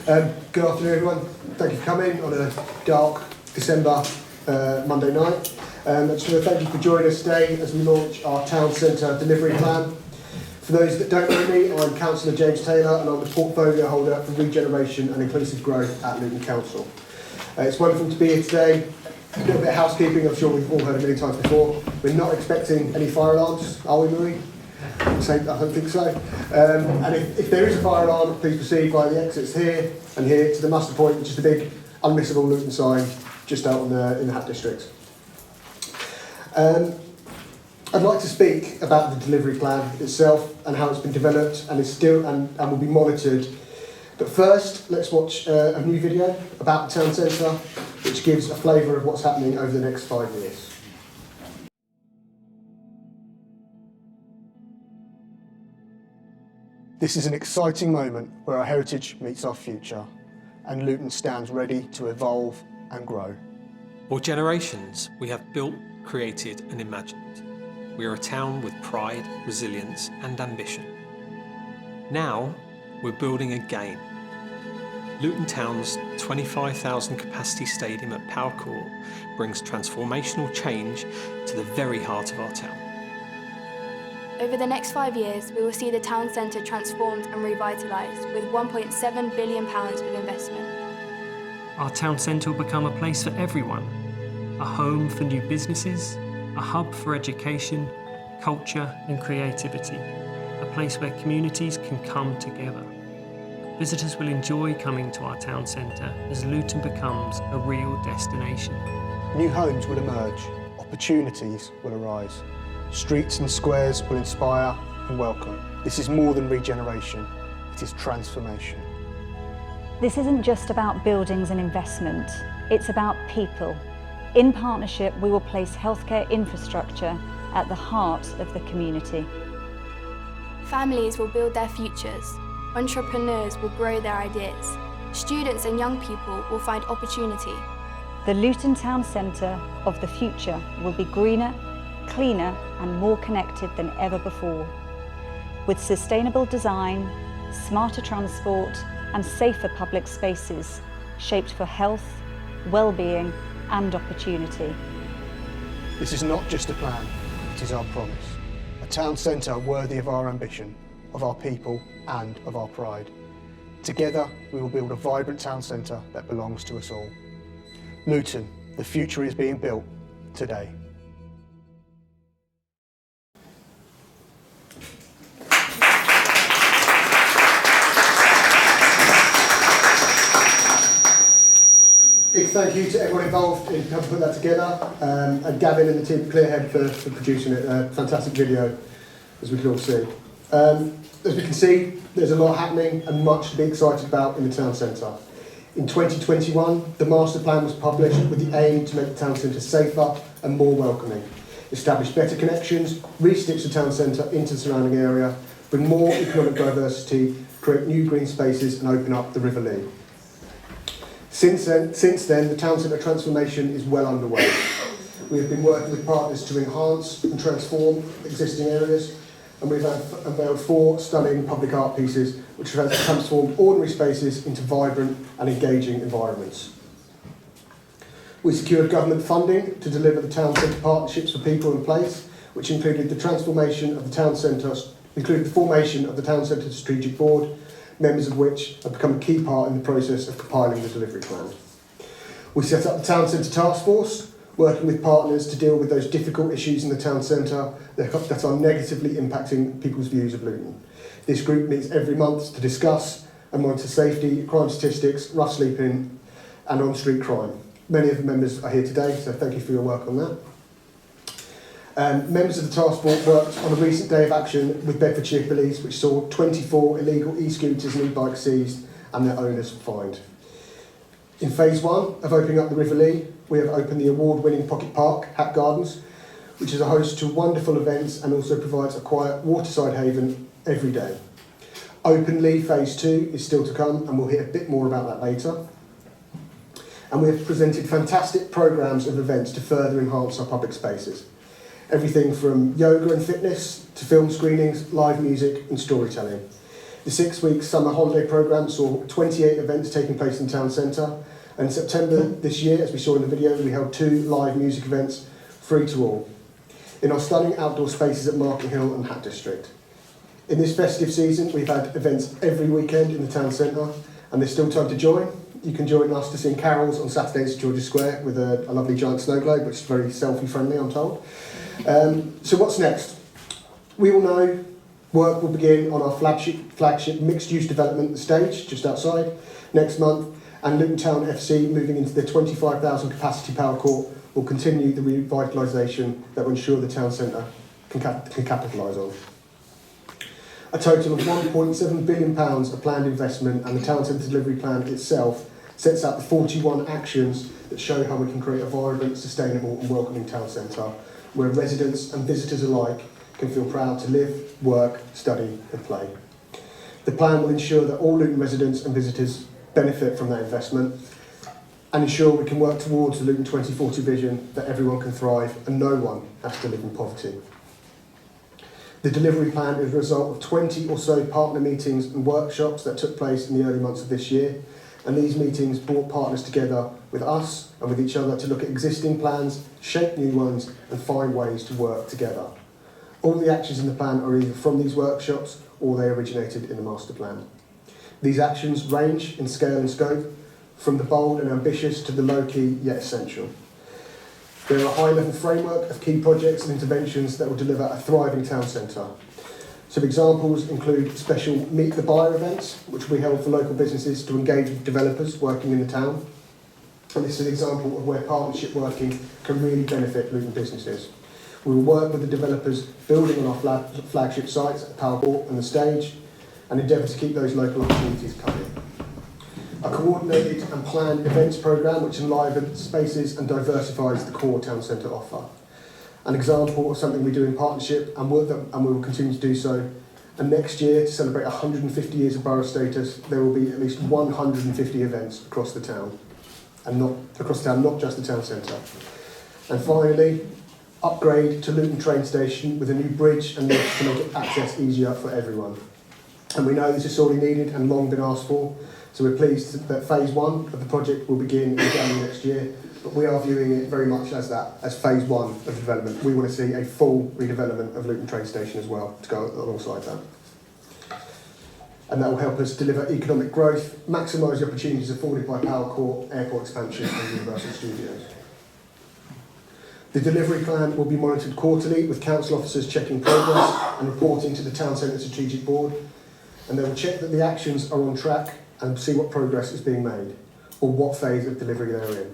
Good afternoon, everyone. Thank you for coming on a dark December Monday night. I just want to thank you for joining us today as we launch our town centre delivery plan. For those that don't know me, I'm Cllr James Taylor and I'm the portfolio holder for Regeneration and Inclusive Growth at Luton Council. It's wonderful to be here today. A little bit of housekeeping, I'm sure we've all heard a million times before. We're not expecting any fire alarms, are we, Marie? I don't think so. And if there is a fire alarm, please proceed via the exits here and here to the muster point, which is the big unmissable Luton sign just out in the Hat District. I'd like to speak about the delivery plan itself and how it's been developed and is still and will be monitored. But first, let's watch a new video about the town centre, which gives a flavour of what's happening over the next 5 years. This is an exciting moment where our heritage meets our future, and Luton stands ready to evolve and grow. For generations, we have built, created and imagined. We are a town with pride, resilience and ambition. Now, we're building again. Luton Town's 25,000 capacity stadium at Power Court brings transformational change to the very heart of our town. Over the next 5 years, we will see the town centre transformed and revitalised with £1.7 billion of investment. Our town centre will become a place for everyone, a home for new businesses, a hub for education, culture and creativity, a place where communities can come together. Visitors will enjoy coming to our town centre as Luton becomes a real destination. New homes will emerge, opportunities will arise. Streets and squares will inspire and welcome. This is more than regeneration, it is transformation. This isn't just about buildings and investment, it's about people. In partnership, we will place healthcare infrastructure at the heart of the community. Families will build their futures, entrepreneurs will grow their ideas, students and young people will find opportunity. The Luton Town Centre of the future will be greener, cleaner and more connected than ever before. With sustainable design, smarter transport and safer public spaces shaped for health, well-being and opportunity. This is not just a plan, it is our promise. A town centre worthy of our ambition, of our people and of our pride. Together we will build a vibrant town centre that belongs to us all. Luton, the future is being built today. Big thank you to everyone involved in helping put that together, and Gavin and the team at Clearhead for producing it. A fantastic video, as we can all see. As we can see, there's a lot happening and much to be excited about in the town centre. In 2021, the master plan was published with the aim to make the town centre safer and more welcoming, establish better connections, re-stitch the town centre into the surrounding area, bring more economic diversity, create new green spaces and open up the River Lee. Since then, the town centre transformation is well underway. We have been working with partners to enhance and transform existing areas, and we've unveiled 4 stunning public art pieces which have transformed ordinary spaces into vibrant and engaging environments. We secured government funding to deliver the town centre partnerships for people and place, which included the transformation of the town centre, included the formation of the town centre strategic board, members of which have become a key part in the process of compiling the delivery plan. We set up the Town Centre Task Force, working with partners to deal with those difficult issues in the town centre that are negatively impacting people's views of Luton. This group meets every month to discuss and monitor safety, crime statistics, rough sleeping and on-street crime. Many of the members are here today, so thank you for your work on that. Members of the task force worked on a recent day of action with Bedfordshire Police, which saw 24 illegal e-scooters and e-bikes seized and their owners fined. In phase 1 of opening up the River Lee, we have opened the award-winning Pocket Park, Hat Gardens, which is a host to wonderful events and also provides a quiet waterside haven every day. Open Lee phase 2 is still to come, and we'll hear a bit more about that later. And we have presented fantastic programmes of events to further enhance our public spaces. Everything from yoga and fitness to film screenings, live music and storytelling. The 6-week summer holiday programme saw 28 events taking place in the town centre, and in September this year, as we saw in the video, we held 2 live music events, free to all, in our stunning outdoor spaces at Market Hill and Hat District. In this festive season, we've had events every weekend in the town centre, and there's still time to join. You can join us to sing carols on Saturdays at George's Square with a lovely giant snow globe, which is very selfie friendly, I'm told. So what's next? We all know work will begin on our flagship mixed-use development, The Stage, just outside, next month, and Luton Town FC, moving into the 25,000 capacity power court, will continue the revitalisation that will ensure the town centre can capitalise on. A total of £1.7 billion of planned investment, and the town centre delivery plan itself sets out the 41 actions that show how we can create a vibrant, sustainable and welcoming town centre where residents and visitors alike can feel proud to live, work, study and play. The plan will ensure that all Luton residents and visitors benefit from that investment and ensure we can work towards the Luton 2040 vision that everyone can thrive and no one has to live in poverty. The delivery plan is a result of 20 or so partner meetings and workshops that took place in the early months of this year, and these meetings brought partners together with us and with each other to look at existing plans, shape new ones and find ways to work together. All the actions in the plan are either from these workshops or they originated in the master plan. These actions range in scale and scope, from the bold and ambitious to the low-key yet essential. There are a high-level framework of key projects and interventions that will deliver a thriving town centre. Some examples include special Meet the Buyer events, which we held for local businesses to engage with developers working in the town. And this is an example of where partnership working can really benefit Luton businesses. We will work with the developers building on our flagship sites at Power Court and The Stage and endeavour to keep those local opportunities coming. A coordinated and planned events programme which enlivens spaces and diversifies the core town centre offer. An example of something we do in partnership and we will continue to do so. And next year, to celebrate 150 years of borough status, there will be at least 150 events across the town. And not just the town centre. And finally, upgrade to Luton train station with a new bridge and lift to make access easier for everyone. And we know this is sorely needed and long been asked for. So we're pleased that phase 1 of the project will begin in January next year, but we are viewing it very much as phase 1 of the development. We want to see a full redevelopment of Luton train station as well to go alongside that. And that will help us deliver economic growth, maximise the opportunities afforded by Power Court, airport expansion and Universal Studios. The delivery plan will be monitored quarterly with council officers checking progress and reporting to the Town Centre Strategic Board, and they will check that the actions are on track and see what progress is being made, or what phase of delivery they're in.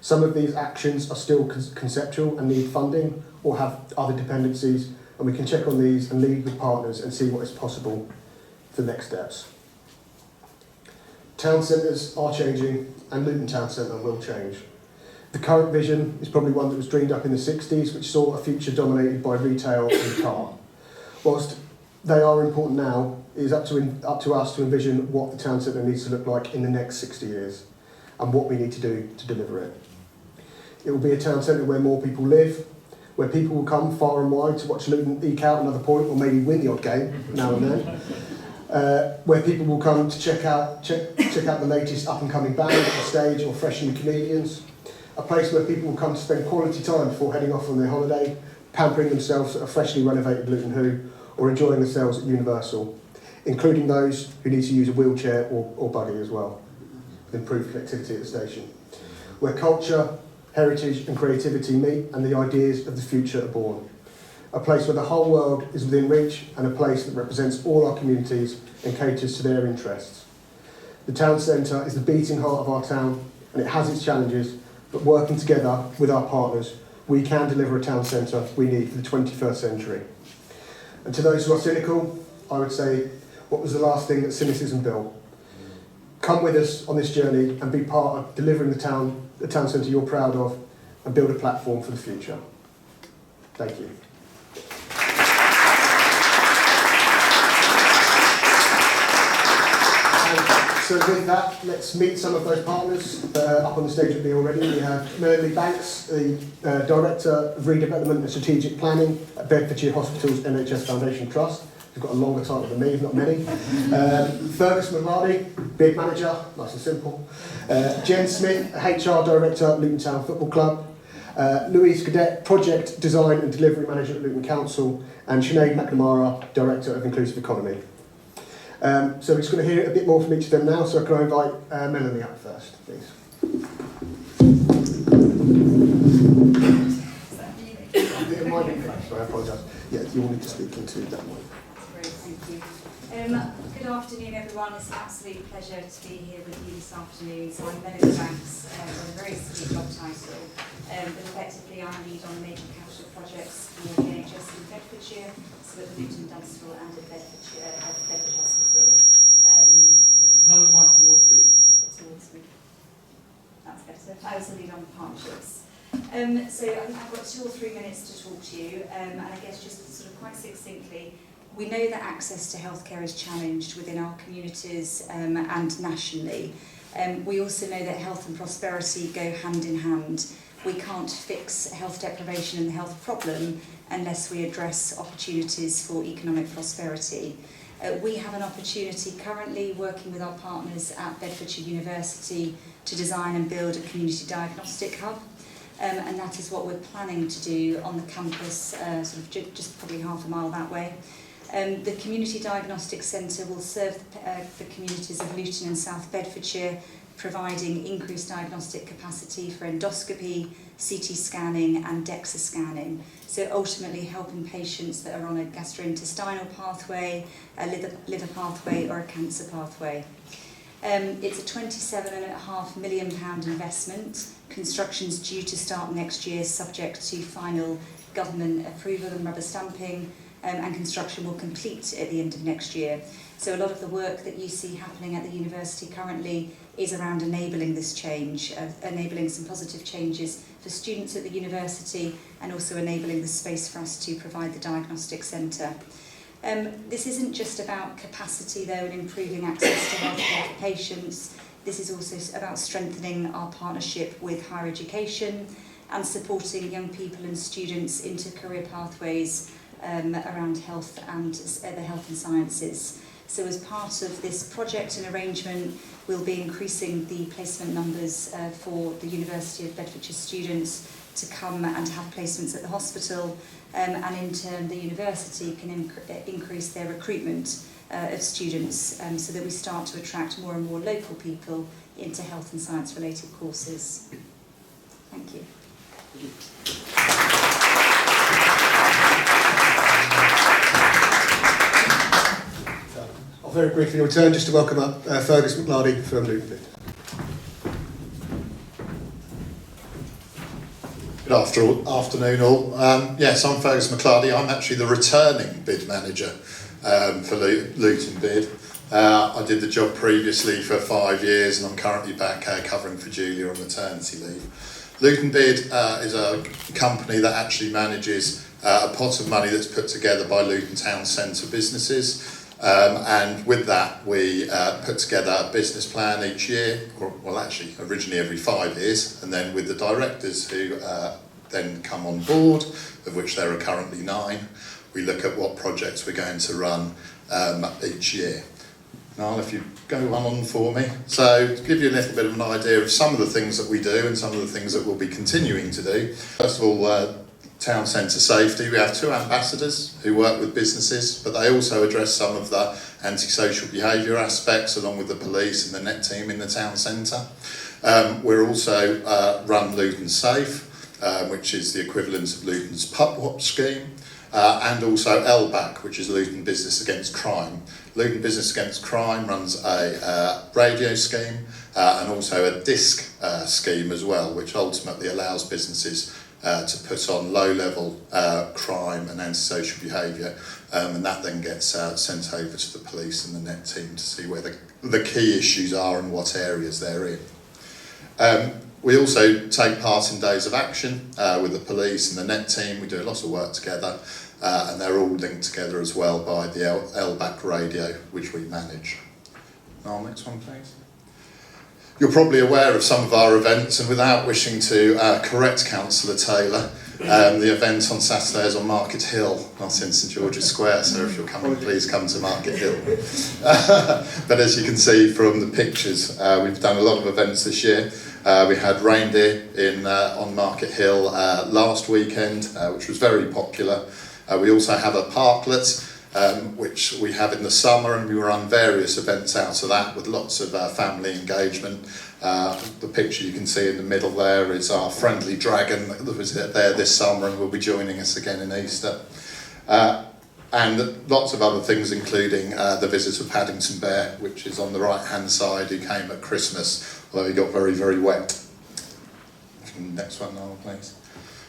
Some of these actions are still conceptual and need funding, or have other dependencies, and we can check on these and lead with partners and see what is possible for next steps. Town centres are changing, and Luton Town Centre will change. The current vision is probably one that was dreamed up in the 60s, which saw a future dominated by retail and car. Whilst they are important now, it is up to us to envision what the town centre needs to look like in the next 60 years and what we need to do to deliver it. It will be a town centre where more people live, where people will come far and wide to watch Luton eke out another point or maybe win the odd game now and then, where people will come to check out the latest up-and-coming band on stage or fresh new comedians, a place where people will come to spend quality time before heading off on their holiday, pampering themselves at a freshly renovated Luton Hoo, or enjoying themselves at Universal, including those who need to use a wheelchair or buggy as well, with improved connectivity at the station, where culture, heritage and creativity meet and the ideas of the future are born. A place where the whole world is within reach and a place that represents all our communities and caters to their interests. The town centre is the beating heart of our town and it has its challenges, but working together with our partners, we can deliver a town centre we need for the 21st century. And to those who are cynical, I would say, what was the last thing that cynicism built? Come with us on this journey and be part of delivering the town centre you're proud of and build a platform for the future. Thank you. So with that, let's meet some of those partners that are up on the stage with me already. We have Melanie Banks, the Director of Redevelopment and Strategic Planning at Bedfordshire Hospitals NHS Foundation Trust. You've got a longer title than me, not many. Fergus, McLardy, bid manager, nice and simple. Jenn Smith, HR director at Luton Town Football Club. Cadete, project design and delivery manager at Luton Council. And Sinead McNamara, director of Inclusive Economy. So we're just going to hear a bit more from each of them now, so I can invite Melanie up first, please. Sorry, I apologise. Yeah, you will need to speak into that one. Great, thank you. Good afternoon, everyone. It's an absolute pleasure to be here with you this afternoon. So I'm Melanie Banks, with a very silly job title, but effectively I lead on major capital projects for the NHS in Bedfordshire, so at the Luton Dunstable and at Bedfordshire Hospital. Turn the mic towards you. Towards me. That's better. I also lead on partnerships. So I think I've got 2 or 3 minutes to talk to you, and I guess just sort of quite succinctly, we know that access to healthcare is challenged within our communities and nationally. We also know that health and prosperity go hand in hand. We can't fix health deprivation and the health problem unless we address opportunities for economic prosperity. We have an opportunity currently working with our partners at Bedfordshire University to design and build a community diagnostic hub. And that is what we're planning to do on the campus, just probably half a mile that way. The Community Diagnostic Centre will serve the communities of Luton and South Bedfordshire, providing increased diagnostic capacity for endoscopy, CT scanning and DEXA scanning. So ultimately helping patients that are on a gastrointestinal pathway, a liver pathway or a cancer pathway. It's a £27.5 million investment. Construction's due to start next year, subject to final government approval and rubber stamping, and construction will complete at the end of next year. So a lot of the work that you see happening at the university currently is around enabling this change, enabling some positive changes for students at the university, and also enabling the space for us to provide the diagnostic centre. This isn't just about capacity though and improving access to healthcare for patients. This is also about strengthening our partnership with higher education and supporting young people and students into career pathways around health and the health and sciences. So as part of this project and arrangement, we'll be increasing the placement numbers for the University of Bedfordshire students to come and have placements at the hospital, and in turn the university can increase their recruitment of students so that we start to attract more and more local people into health and science related courses. Thank you. I'll very briefly return just to welcome up Fergus McLardy from Luton. Good afternoon all. Yes, I'm Fergus McLardy. I'm actually the returning bid manager for Luton Bid. I did the job previously for 5 years and I'm currently back covering for Julia on maternity leave. Luton Bid is a company that actually manages a pot of money that's put together by Luton Town Centre businesses. And with that we put together a business plan each year, well actually originally every 5 years, and then with the directors who then come on board, of which there are currently 9, we look at what projects we're going to run each year. Niall, if you go one on for me. So to give you a little bit of an idea of some of the things that we do and some of the things that we'll be continuing to do. First of all, Town Centre Safety. We have 2 ambassadors who work with businesses, but they also address some of the antisocial behaviour aspects along with the police and the net team in the town centre. We're also run Luton Safe, which is the equivalent of Luton's Pup Watch scheme, and also LBAC, which is Luton Business Against Crime. Luton Business Against Crime runs a radio scheme and also a disc scheme as well, which ultimately allows businesses to put on low-level crime and antisocial behaviour, and that then gets sent over to the police and the net team to see where the key issues are and what areas they're in. We also take part in days of action with the police and the net team. We do a lot of work together, and they're all linked together as well by the LBAC radio, which we manage. Now, next one, please. You're probably aware of some of our events, and without wishing to correct Councillor Taylor, the event on Saturday is on Market Hill, not in St George's Square, so if you're coming, please come to Market Hill. But as you can see from the pictures, we've done a lot of events this year. We had reindeer on Market Hill last weekend, which was very popular. We also have a parklet, which we have in the summer, and we run various events out of that with lots of family engagement. The picture you can see in the middle there is our friendly dragon that was there this summer and will be joining us again in Easter. And lots of other things, including the visit of Paddington Bear, which is on the right hand side, who came at Christmas, although he got very, very wet. Next one now, please.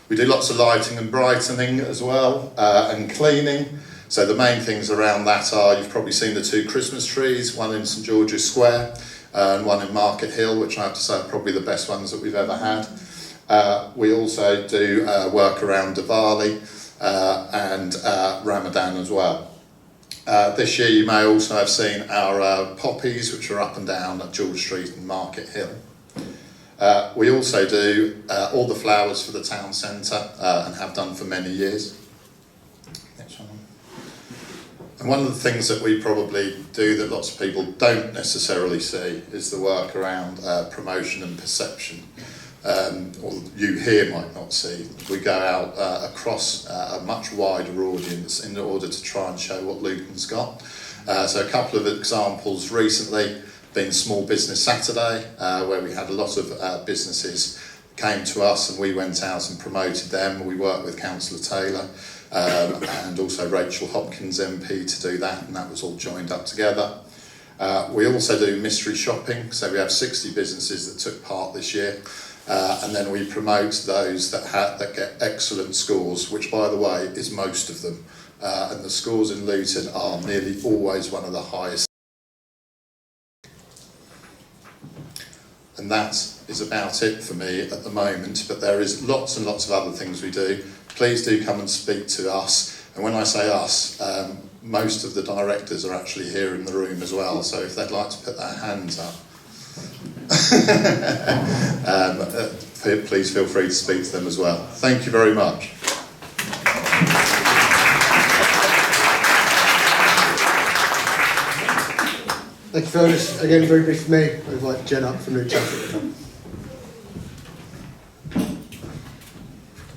We do lots of lighting and brightening as well, and cleaning. So the main things around that are, you've probably seen the 2 Christmas trees, one in St George's Square and one in Market Hill, which I have to say are probably the best ones that we've ever had. We also do work around Diwali and Ramadan as well. This year you may also have seen our poppies, which are up and down at George Street and Market Hill. We also do all the flowers for the town centre and have done for many years. Next one. And one of the things that we probably do that lots of people don't necessarily see is the work around promotion and perception. Or you here might not see. We go out across a much wider audience in order to try and show what Luton's got. So a couple of examples recently been Small Business Saturday, where we had a lot of businesses came to us and we went out and promoted them. We worked with Councillor Taylor and also Rachel Hopkins MP to do that, and that was all joined up together. We also do mystery shopping, so we have 60 businesses that took part this year, and then we promote those that get excellent scores, which by the way is most of them, and the scores in Luton are nearly always one of the highest. And that is about it for me at the moment, but there is lots and lots of other things we do. Please do come and speak to us, and when I say us, most of the directors are actually here in the room as well, so if they'd like to put their hands up, please feel free to speak to them as well. Thank you very much. Thank you, Fergus. Again, very brief for me. I invite Jenn up from Luton.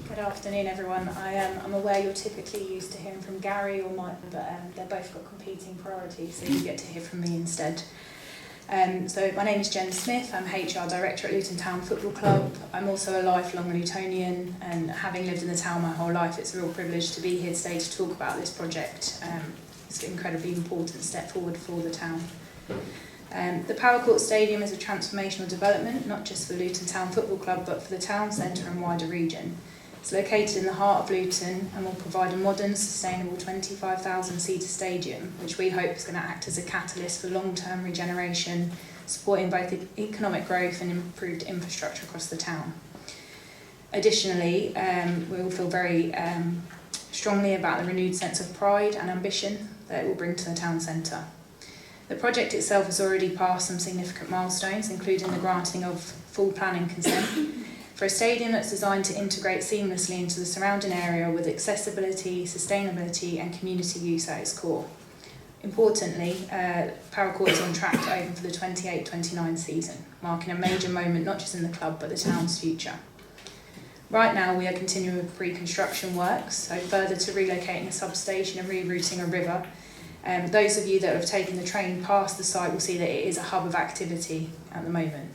Good afternoon, everyone. I'm aware you're typically used to hearing from Gary or Mike, but they've both got competing priorities, so you get to hear from me instead. So my name is Jenn Smith. I'm HR Director at Luton Town Football Club. I'm also a lifelong Lutonian, and having lived in the town my whole life, it's a real privilege to be here today to talk about this project. It's an incredibly important step forward for the town. The Paracourt Stadium is a transformational development, not just for Luton Town Football Club, but for the town centre and wider region. It's located in the heart of Luton and will provide a modern, sustainable 25,000-seater stadium, which we hope is going to act as a catalyst for long-term regeneration, supporting both economic growth and improved infrastructure across the town. Additionally, we all feel very strongly about the renewed sense of pride and ambition that it will bring to the town centre. The project itself has already passed some significant milestones, including the granting of full planning consent for a stadium that's designed to integrate seamlessly into the surrounding area with accessibility, sustainability and community use at its core. Importantly, Paracourt is on track to open for the 28-29 season, marking a major moment not just in the club but the town's future. Right now we are continuing with pre-construction works, so further to relocating a substation and rerouting a river. Those of you that have taken the train past the site will see that it is a hub of activity at the moment.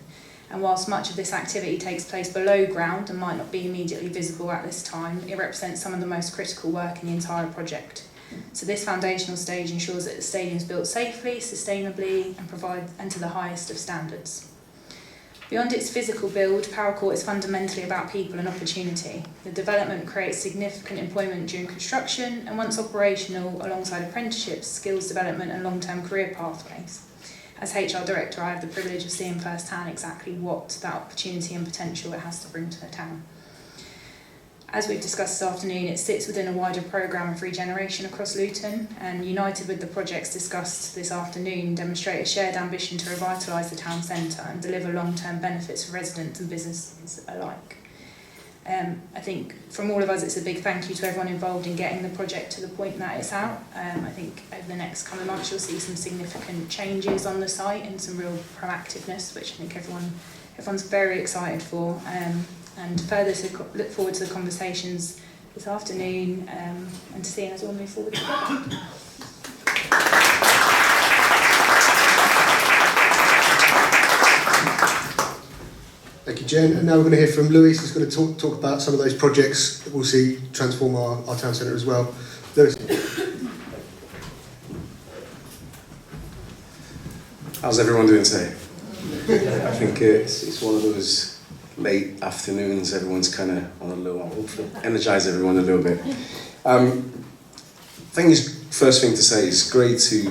And whilst much of this activity takes place below ground and might not be immediately visible at this time, it represents some of the most critical work in the entire project. So this foundational stage ensures that the stadium is built safely, sustainably and to the highest of standards. Beyond its physical build, Paracourt is fundamentally about people and opportunity. The development creates significant employment during construction and once operational, alongside apprenticeships, skills development and long-term career pathways. As HR Director, I have the privilege of seeing firsthand exactly what that opportunity and potential it has to bring to the town. As we've discussed this afternoon, it sits within a wider programme of regeneration across Luton, and united with the projects discussed this afternoon, demonstrate a shared ambition to revitalise the town centre and deliver long-term benefits for residents and businesses alike. I think from all of us, it's a big thank you to everyone involved in getting the project to the point that it's out. I think over the next coming months you'll see some significant changes on the site and some real proactiveness, which I think everyone's very excited for. And further to look forward to the conversations this afternoon and to seeing us all move forward together. Thank you, Jen. And now we're going to hear from Louis, who's going to talk about some of those projects that we'll see transform our town centre as well. Louis. How's everyone doing today? I think it's one of those late afternoons, everyone's kind of on a low, hopefully energise everyone a little bit. First thing to say is great to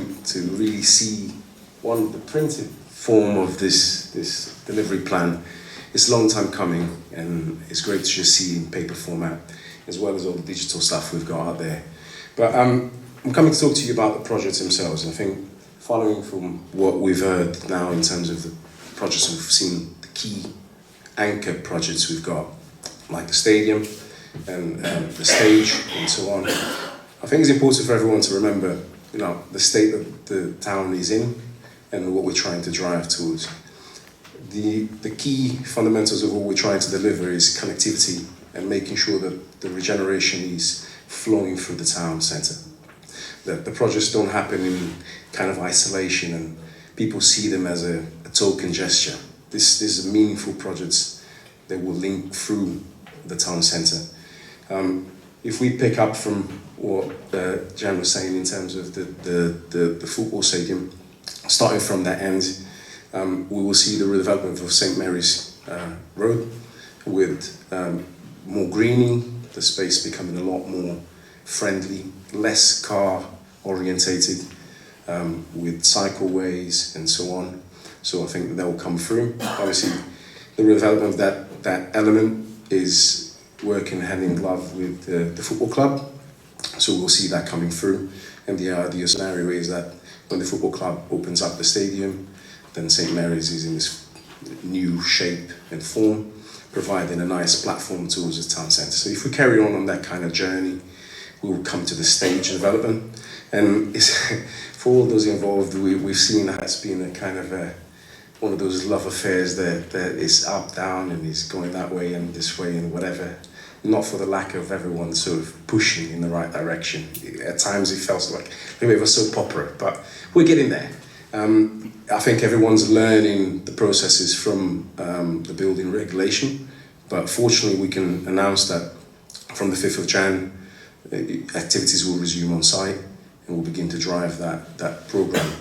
really see the printed form of this delivery plan. It's a long time coming, and it's great to just see in paper format, as well as all the digital stuff we've got out there. But I'm coming to talk to you about the projects themselves. I think following from what we've heard now in terms of the projects, we've seen the key anchor projects we've got, like the stadium and the stage and so on. I think it's important for everyone to remember, the state that the town is in and what we're trying to drive towards. The key fundamentals of what we're trying to deliver is connectivity and making sure that the regeneration is flowing through the town centre. That the projects don't happen in kind of isolation and people see them as a token gesture. This is meaningful projects that will link through the town centre. If we pick up from what Jenn was saying in terms of the football stadium, starting from that end, we will see the redevelopment of St Mary's Road with more greening, the space becoming a lot more friendly, less car orientated, with cycleways and so on. So I think that will come through. Obviously, the redevelopment of that element is working hand in glove with the football club. So we'll see that coming through. And the ideal scenario is that when the football club opens up the stadium, then St Mary's is in this new shape and form, providing a nice platform towards the town centre. So if we carry on that kind of journey, we will come to the stage development. And for all those involved, we've seen that it's been a kind of one of those love affairs that is up, down, and is going that way and this way and whatever. Not for the lack of everyone sort of pushing in the right direction. At times it felt like maybe it was soap opera, but we're getting there. I think everyone's learning the processes from the building regulation, but fortunately we can announce that from the 5th of Jan, activities will resume on site and we'll begin to drive that programme.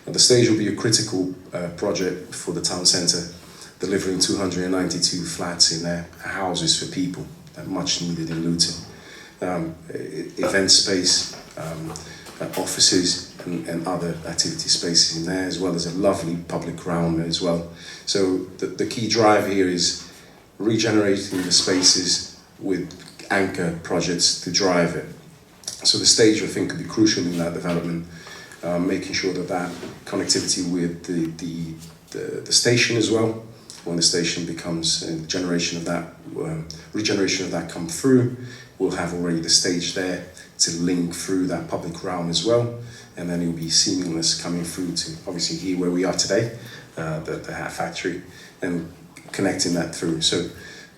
The stage will be a critical project for the town centre, delivering 292 flats in there, houses for people, much needed in Luton. Event space, offices and other activity spaces in there, as well as a lovely public ground as well. So the key drive here is regenerating the spaces with anchor projects to drive it. So the stage, I think, could be crucial in that development, making sure that connectivity with the station as well. When the station becomes a regeneration of that come through, we'll have already the stage there to link through that public ground as well, and then it will be seamless coming through to obviously here where we are today, the Hat Factory, and connecting that through. So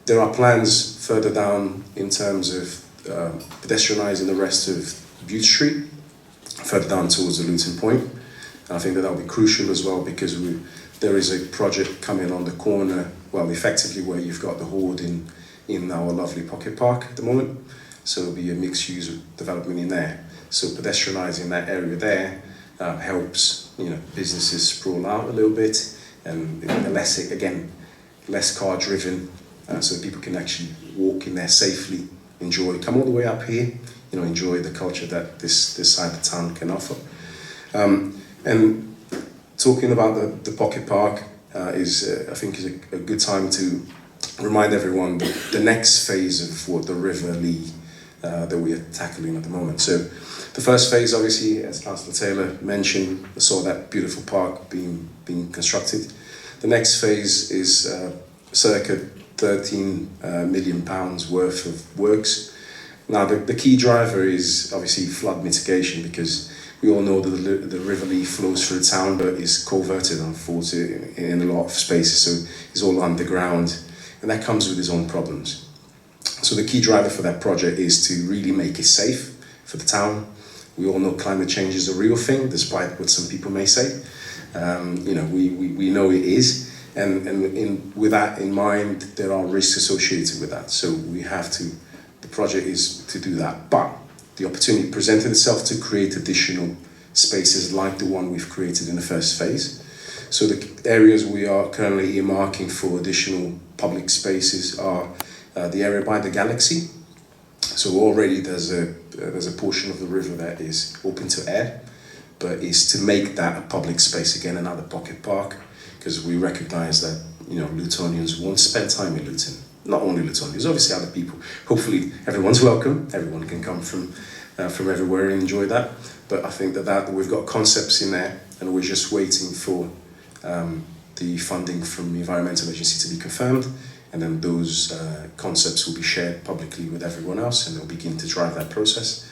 there are plans further down in terms of pedestrianising the rest of Bute Street, further down towards the Luton Point. And I think that will be crucial as well, because there is a project coming on the corner, well, effectively where you've got the Hoard in our lovely Pocket Park at the moment. So it'll be a mixed-use development in there. So pedestrianising that area there helps, businesses sprawl out a little bit, and less car-driven, so that people can actually walk in there safely, come all the way up here, enjoy the culture that this side of town can offer. And talking about the Pocket Park I think is a good time to remind everyone that the next phase of what the River Lee that we are tackling at the moment. So the first phase, obviously, as Cllr Taylor mentioned, we saw that beautiful park being constructed. The next phase is circa £13 million worth of works. Now, the key driver is obviously flood mitigation, because we all know that the River Lee flows through the town, but is culverted and falls in a lot of spaces, so it's all underground, and that comes with its own problems. So the key driver for that project is to really make it safe for the town. We all know climate change is a real thing, despite what some people may say. We know it is, and with that in mind, there are risks associated with that. So the project is to do that. But the opportunity presented itself to create additional spaces like the one we've created in the first phase. So the areas we are currently earmarking for additional public spaces are the area by the Galaxy. So already there's a portion of the river that is open to air, but is to make that a public space again, another pocket park, because we recognise that Lutonians won't spend time in Luton. Not only Lutonians, obviously other people. Hopefully everyone's welcome. Everyone can come from everywhere and enjoy that. But I think that we've got concepts in there, and we're just waiting for the funding from the Environmental Agency to be confirmed, and then those concepts will be shared publicly with everyone else, and they'll begin to drive that process.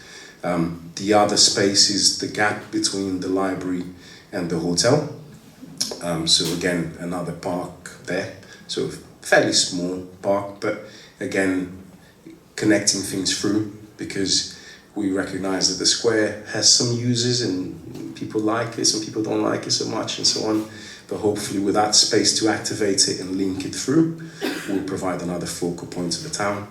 The other space is the gap between the library and the hotel. So again, another park there. So fairly small park, but again, connecting things through, because we recognise that the square has some uses and people like it, some people don't like it so much, and so on. But hopefully with that space to activate it and link it through, we'll provide another focal point to the town.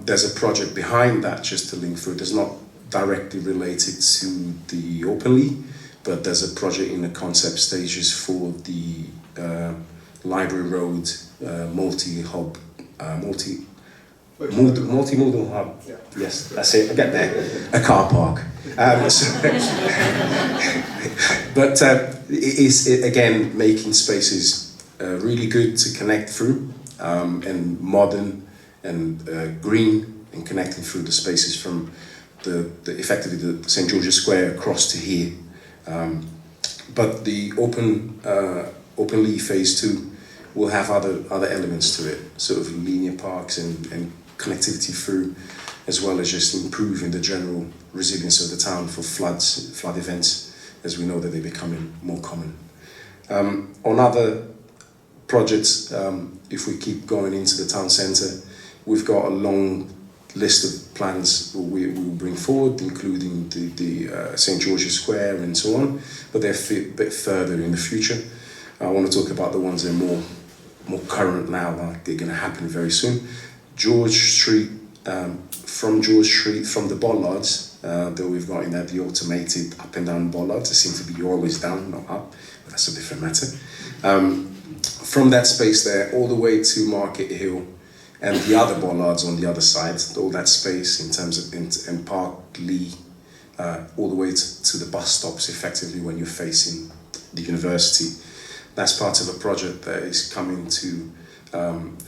There's a project behind that just to link through. It's not directly related to the Openly, but there's a project in the concept stages for the Library Road multi-hub, multimodal hub. Yeah. Yes, that's it. I get there. A car park. But it is again making spaces really good to connect through, and modern and green, and connecting through the spaces from effectively the St George's Square across to here. But the Openly Phase 2 will have other elements to it, sort of linear parks and connectivity through, as well as just improving the general resilience of the town for flood events, as we know that they're becoming more common. On other projects, if we keep going into the town centre, we've got a long list of plans we will bring forward, including the St George's Square and so on, but they're a bit further in the future. I want to talk about the ones that are more current now, like they're going to happen very soon. George Street, from the bollards that we've got in there, the automated up and down bollards, they seem to be always down, not up, but that's a different matter. From that space there, all the way to Market Hill, and the other bollards on the other side, all that space in terms of and Park Lee, all the way to the bus stops, effectively when you're facing the university. That's part of a project that is coming to,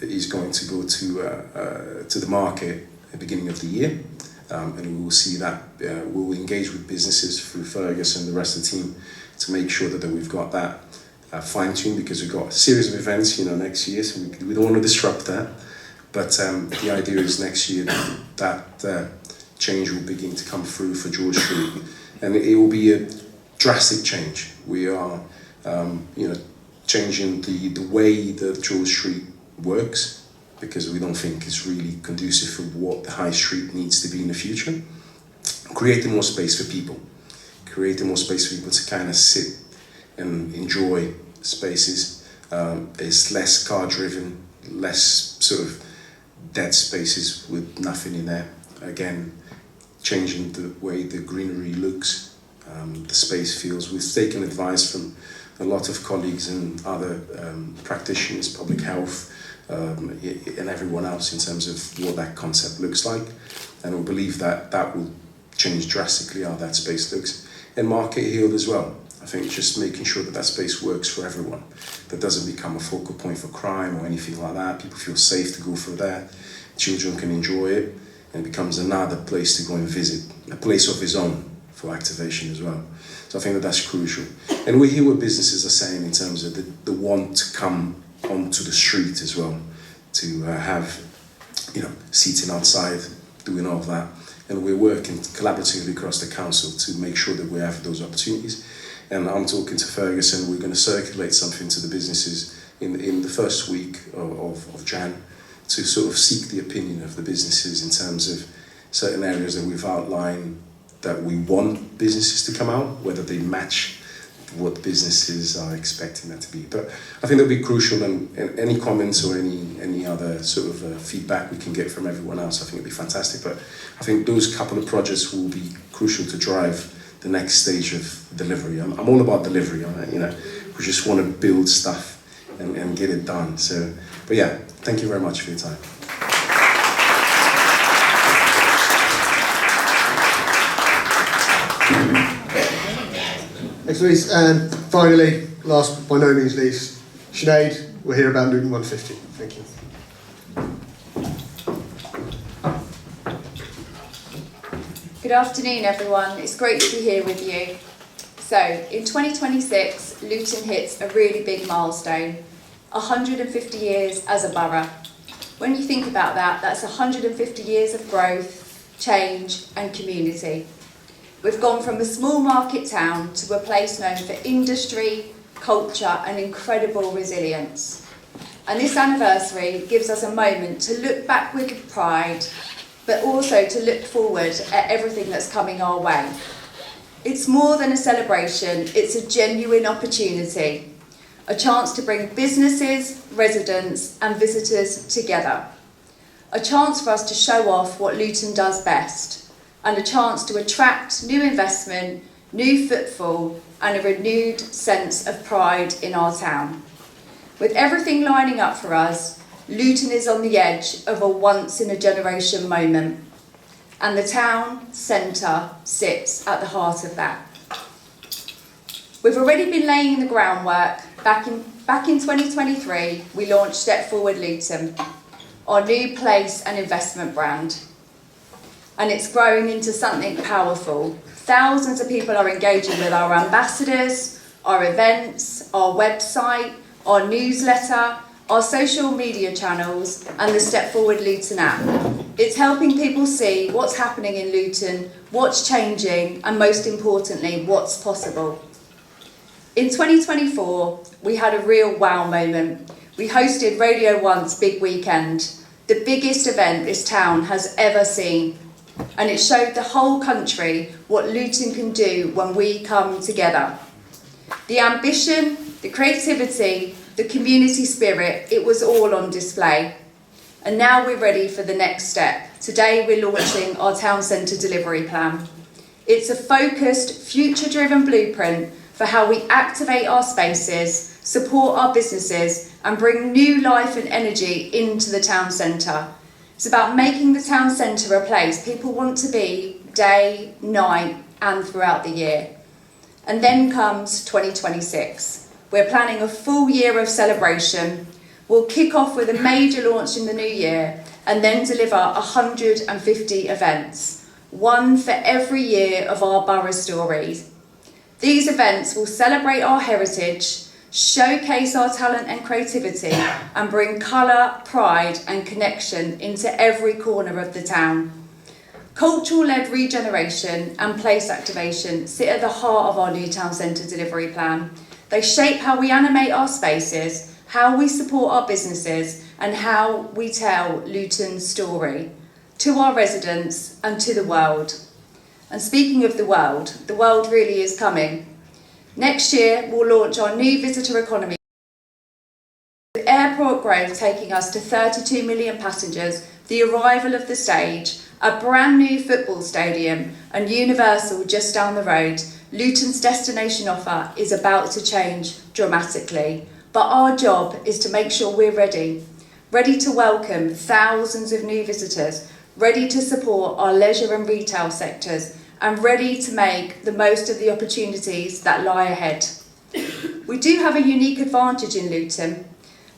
is going to go to the market at the beginning of the year, and we will see that we will engage with businesses through Fergus and the rest of the team to make sure that we've got that fine-tuned, because we've got a series of events, next year, so we don't want to disrupt that. But the idea is next year that change will begin to come through for George Street, and it will be a drastic change. We are, changing the way that George Street works, because we don't think it's really conducive for what the high street needs to be in the future. Creating more space for people, to kind of sit and enjoy spaces. It's less car driven, less sort of dead spaces with nothing in there. Again, changing the way the greenery looks, the space feels. We've taken advice from a lot of colleagues and other practitioners, public health, and everyone else in terms of what that concept looks like. And we believe that will change drastically how that space looks. And Market Hill as well. I think just making sure that that space works for everyone, that doesn't become a focal point for crime or anything like that. People feel safe to go through there. Children can enjoy it, and it becomes another place to go and visit, a place of its own for activation as well. So I think that that's crucial. And we hear what businesses are saying in terms of the want to come onto the street as well, to have, seating outside, doing all of that. And we're working collaboratively across the council to make sure that we have those opportunities. And I'm talking to Fergus, and we're going to circulate something to the businesses in the first week of Jan to sort of seek the opinion of the businesses in terms of certain areas that we've outlined that we want businesses to come out, whether they match what businesses are expecting that to be. But I think that'll be crucial, and any comments or any other sort of feedback we can get from everyone else, I think it'll be fantastic. But I think those couple of projects will be crucial to drive the next stage of delivery. I'm all about delivery, we just want to build stuff and get it done. So, but yeah, thank you very much for your time. Thanks, and finally, last by no means least, Sinead, we'll hear about Luton 150. Thank you. Good afternoon, everyone. It's great to be here with you. So, in 2026, Luton hits a really big milestone, 150 years as a borough. When you think about that, that's 150 years of growth, change and community. We've gone from a small market town to a place known for industry, culture and incredible resilience. And this anniversary gives us a moment to look back with pride, but also to look forward at everything that's coming our way. It's more than a celebration, it's a genuine opportunity, a chance to bring businesses, residents and visitors together. A chance for us to show off what Luton does best, and a chance to attract new investment, new footfall and a renewed sense of pride in our town. With everything lining up for us, Luton is on the edge of a once-in-a-generation moment, and the town centre sits at the heart of that. We've already been laying the groundwork. Back in 2023, we launched Step Forward Luton, our new place and investment brand. And it's growing into something powerful. Thousands of people are engaging with our ambassadors, our events, our website, our newsletter, our social media channels and the Step Forward Luton app. It's helping people see what's happening in Luton, what's changing and most importantly, what's possible. In 2024, we had a real wow moment. We hosted Radio 1's Big Weekend, the biggest event this town has ever seen. And it showed the whole country what Luton can do when we come together. The ambition, the creativity, the community spirit, it was all on display. And now we're ready for the next step. Today we're launching our town centre delivery plan. It's a focused, future-driven blueprint for how we activate our spaces, support our businesses and bring new life and energy into the town centre. It's about making the town centre a place people want to be day, night and throughout the year. And then comes 2026. We're planning a full year of celebration. We'll kick off with a major launch in the new year and then deliver 150 events, one for every year of our borough stories. These events will celebrate our heritage, showcase our talent and creativity and bring colour, pride and connection into every corner of the town. Cultural-led regeneration and place activation sit at the heart of our new town centre delivery plan. They shape how we animate our spaces, how we support our businesses and how we tell Luton's story to our residents and to the world. And speaking of the world really is coming. Next year, we'll launch our new visitor economy, with airport growth taking us to 32 million passengers, the arrival of the stage, a brand new football stadium and Universal just down the road. Luton's destination offer is about to change dramatically, but our job is to make sure we're ready to welcome thousands of new visitors, ready to support our leisure and retail sectors and ready to make the most of the opportunities that lie ahead. We do have a unique advantage in Luton.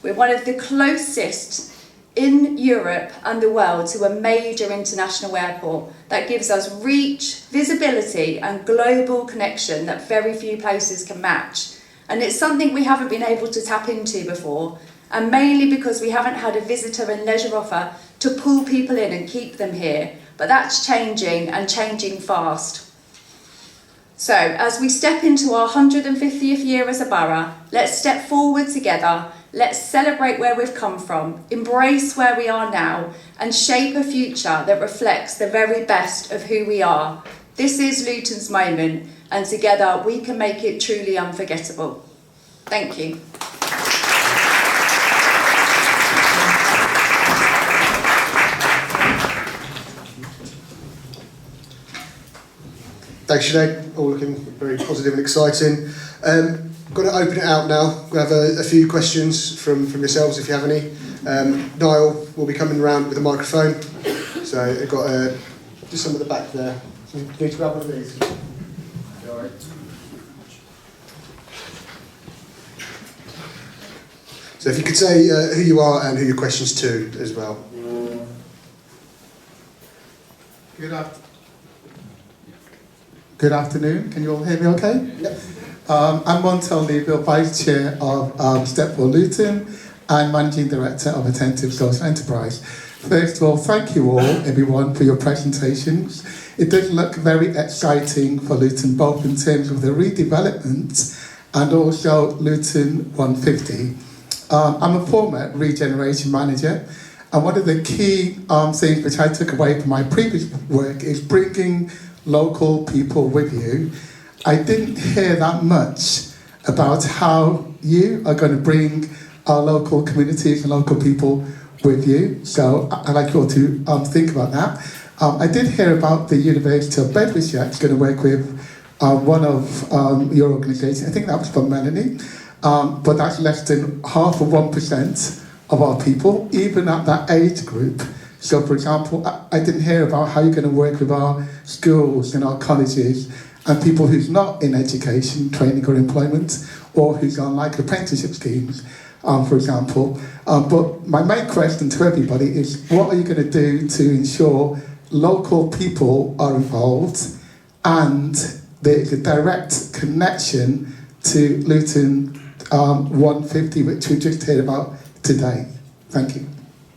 We're one of the closest in Europe and the world to a major international airport that gives us reach, visibility and global connection that very few places can match. And it's something we haven't been able to tap into before, and mainly because we haven't had a visitor and leisure offer to pull people in and keep them here. But that's changing, and changing fast. So as we step into our 150th year as a borough, let's step forward together. Let's celebrate where we've come from, embrace where we are now, and shape a future that reflects the very best of who we are. This is Luton's moment, and together we can make it truly unforgettable. Thank you. Thanks, Sinead. All looking very positive and exciting. Going to open it out now. We'll have a few questions from yourselves if you have any. Niall will be coming around with a microphone. So I've got just some at the back there. So you need to grab one of these. All right. So if you could say who you are and who your question's to as well. Good afternoon. Can you all hear me okay? Yep. I'm Montel, Vice Chair of Step for Luton and Managing Director of Attentive Social Enterprise. First of all, thank you all, everyone, for your presentations. It does look very exciting for Luton, both in terms of the redevelopment and also Luton 150. I'm a former Regeneration Manager, and one of the key things which I took away from my previous work is bringing local people with you. I didn't hear that much about how you are going to bring our local communities and local people with you. So I'd like you all to think about that. I did hear about the University of Bedfordshire is going to work with one of your organisations. I think that was from Melanie. But that's less than 1% of our people, even at that age group. So, for example, I didn't hear about how you're going to work with our schools and our colleges and people who's not in education, training or employment, or who's on like apprenticeship schemes, for example. But my main question to everybody is, what are you going to do to ensure local people are involved and there is a direct connection to Luton 150, which we just heard about today? Thank you.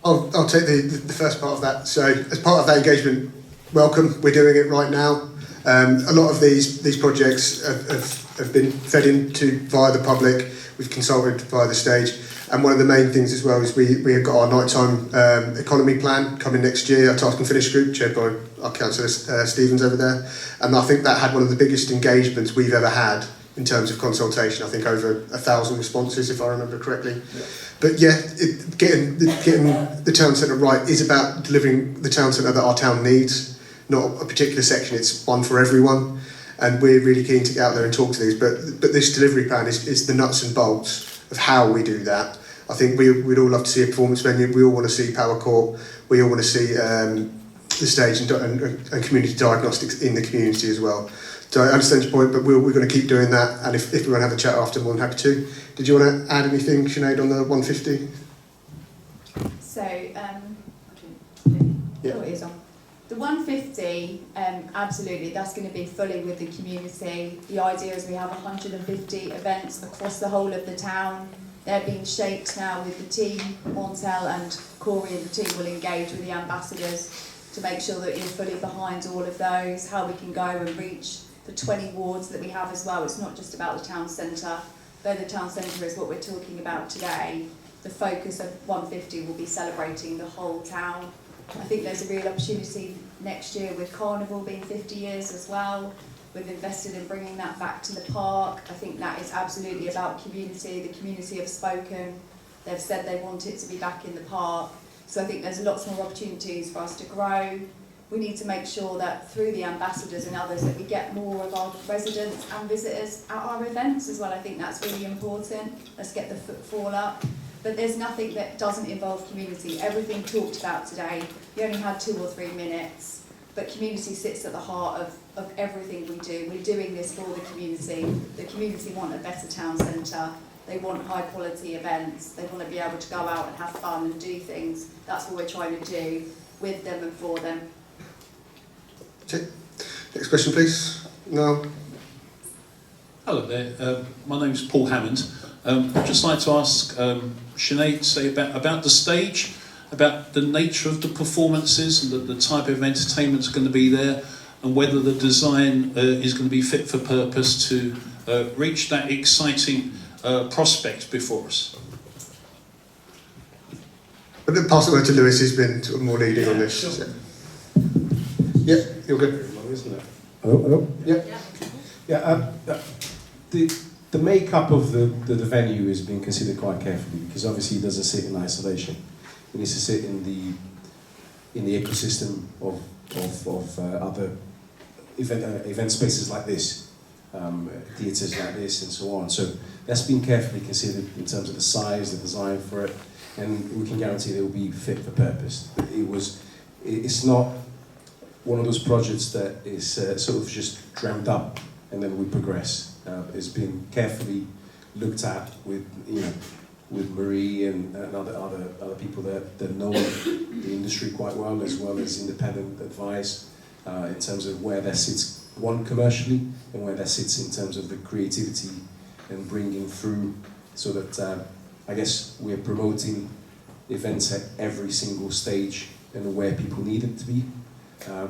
I'll take the first part of that. So as part of that engagement, welcome. We're doing it right now. A lot of these projects have been fed into via the public. We've consulted via the stage. And one of the main things as well is we have got our nighttime economy plan coming next year, our task and finish group, chaired by our councillor Stevens over there. And I think that had one of the biggest engagements we've ever had in terms of consultation. I think over 1,000 responses, if I remember correctly. Yeah. But yeah, getting the town centre right is about delivering the town centre that our town needs, not a particular section. It's one for everyone, and we're really keen to get out there and talk to these. But this delivery plan is the nuts and bolts of how we do that. I think we'd all love to see a performance venue. We all want to see Power Court. We all want to see the stage and community diagnostics in the community as well. So I understand your point, but we're going to keep doing that. And if we want to have a chat after, more than happy to. Did you want to add anything, Sinead, on the 150? So, Yeah. Oh, it is on. The 150, absolutely, that's going to be fully with the community. The idea is we have 150 events across the whole of the town. They're being shaped now with the team. Montel and Corey and the team will engage with the ambassadors to make sure that you're fully behind all of those, how we can go and reach the 20 wards that we have as well. It's not just about the town centre. Though the town centre is what we're talking about today, the focus of 150 will be celebrating the whole town. I think there's a real opportunity next year with Carnival being 50 years as well. We've invested in bringing that back to the park. I think that is absolutely about community. The community have spoken. They've said they want it to be back in the park. So I think there's lots more opportunities for us to grow. We need to make sure that through the ambassadors and others that we get more of our residents and visitors at our events as well. I think that's really important. Let's get the footfall up. But there's nothing that doesn't involve community. Everything talked about today, you only had 2 or 3 minutes. but community sits at the heart of everything we do. We're doing this for the community. The community want a better town centre. They want high quality events. They want to be able to go out and have fun and do things. That's what we're trying to do with them and for them. Okay. Next question, please. No. Hello there. My name's Paul Hammond. I'd just like to ask Sinead to say about the stage, about the nature of the performances and the type of entertainment that's going to be there, and whether the design is going to be fit for purpose to reach that exciting prospect before us. I'm going to pass it over to Lewis, who's been sort of more leading on this. Sure. Yeah, you're good. Isn't it? Hello? Yeah. Yeah, the makeup of the venue is being considered quite carefully, because obviously it doesn't sit in isolation. It needs to sit in the ecosystem of other event spaces like this, theatres like this, and so on. So that's been carefully considered in terms of the size, the design for it, and we can guarantee that it will be fit for purpose. It's not one of those projects that is sort of just dreamt up and then we progress. It's been carefully looked at with Marie and other people that know the industry quite well as independent advice in terms of where that sits, one, commercially, and where that sits in terms of the creativity and bringing through, so that I guess we're promoting events at every single stage and where people need it to be.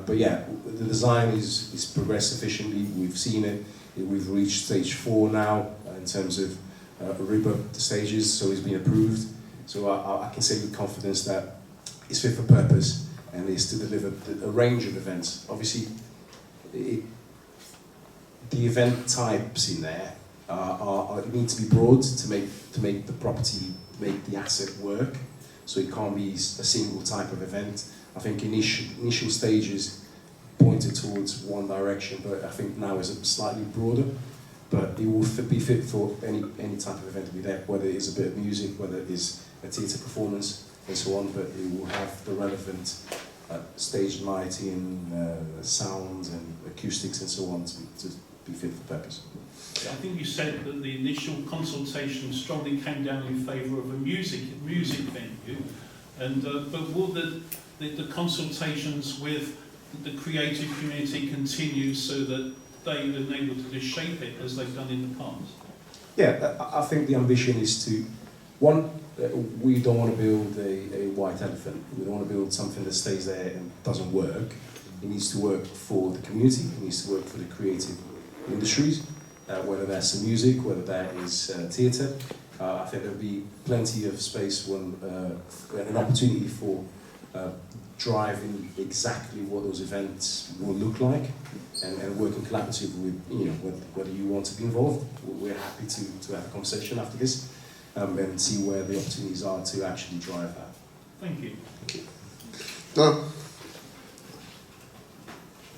But yeah, the design is progressed sufficiently. We've seen it. We've reached stage 4 now in terms of RIBA stages, so it's been approved. So I can say with confidence that it's fit for purpose and is to deliver a range of events. Obviously, the event types in there need to be broad to make the property, make the asset work. So it can't be a single type of event. I think initial stages pointed towards one direction, but I think now is slightly broader. But it will be fit for any type of event to be there, whether it is a bit of music, whether it is a theatre performance, and so on. But it will have the relevant stage lighting, sound, and acoustics, and so on to be fit for purpose. I think you said that the initial consultation strongly came down in favour of a music venue, and but will the consultations with the creative community continue so that they are able to just shape it as they've done in the past? Yeah, I think the ambition is to, one, we don't want to build a white elephant. We don't want to build something that stays there and doesn't work. It needs to work for the community. It needs to work for the creative industries, whether that's the music, whether that is theatre. I think there'll be plenty of space when an opportunity for driving exactly what those events will look like, and working collaboratively with whether you want to be involved. We're happy to have a conversation after this and see where the opportunities are to actually drive that. Thank you. No.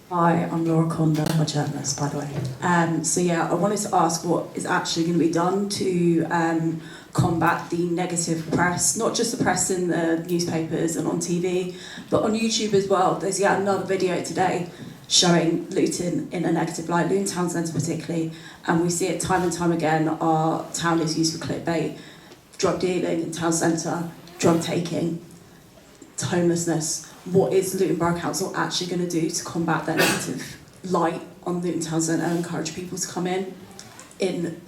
Hi, I'm Laura Conda, I'm a journalist, by the way. So yeah, I wanted to ask what is actually going to be done to combat the negative press, not just the press in the newspapers and on TV, but on YouTube as well. There's yet another video today showing Luton in a negative light, Luton Town Centre particularly, and we see it time and time again. Our town is used for clickbait, drug dealing in town centre, drug taking, homelessness. What is Luton Borough Council actually going to do to combat that negative light on Luton Town Centre and encourage people to come in?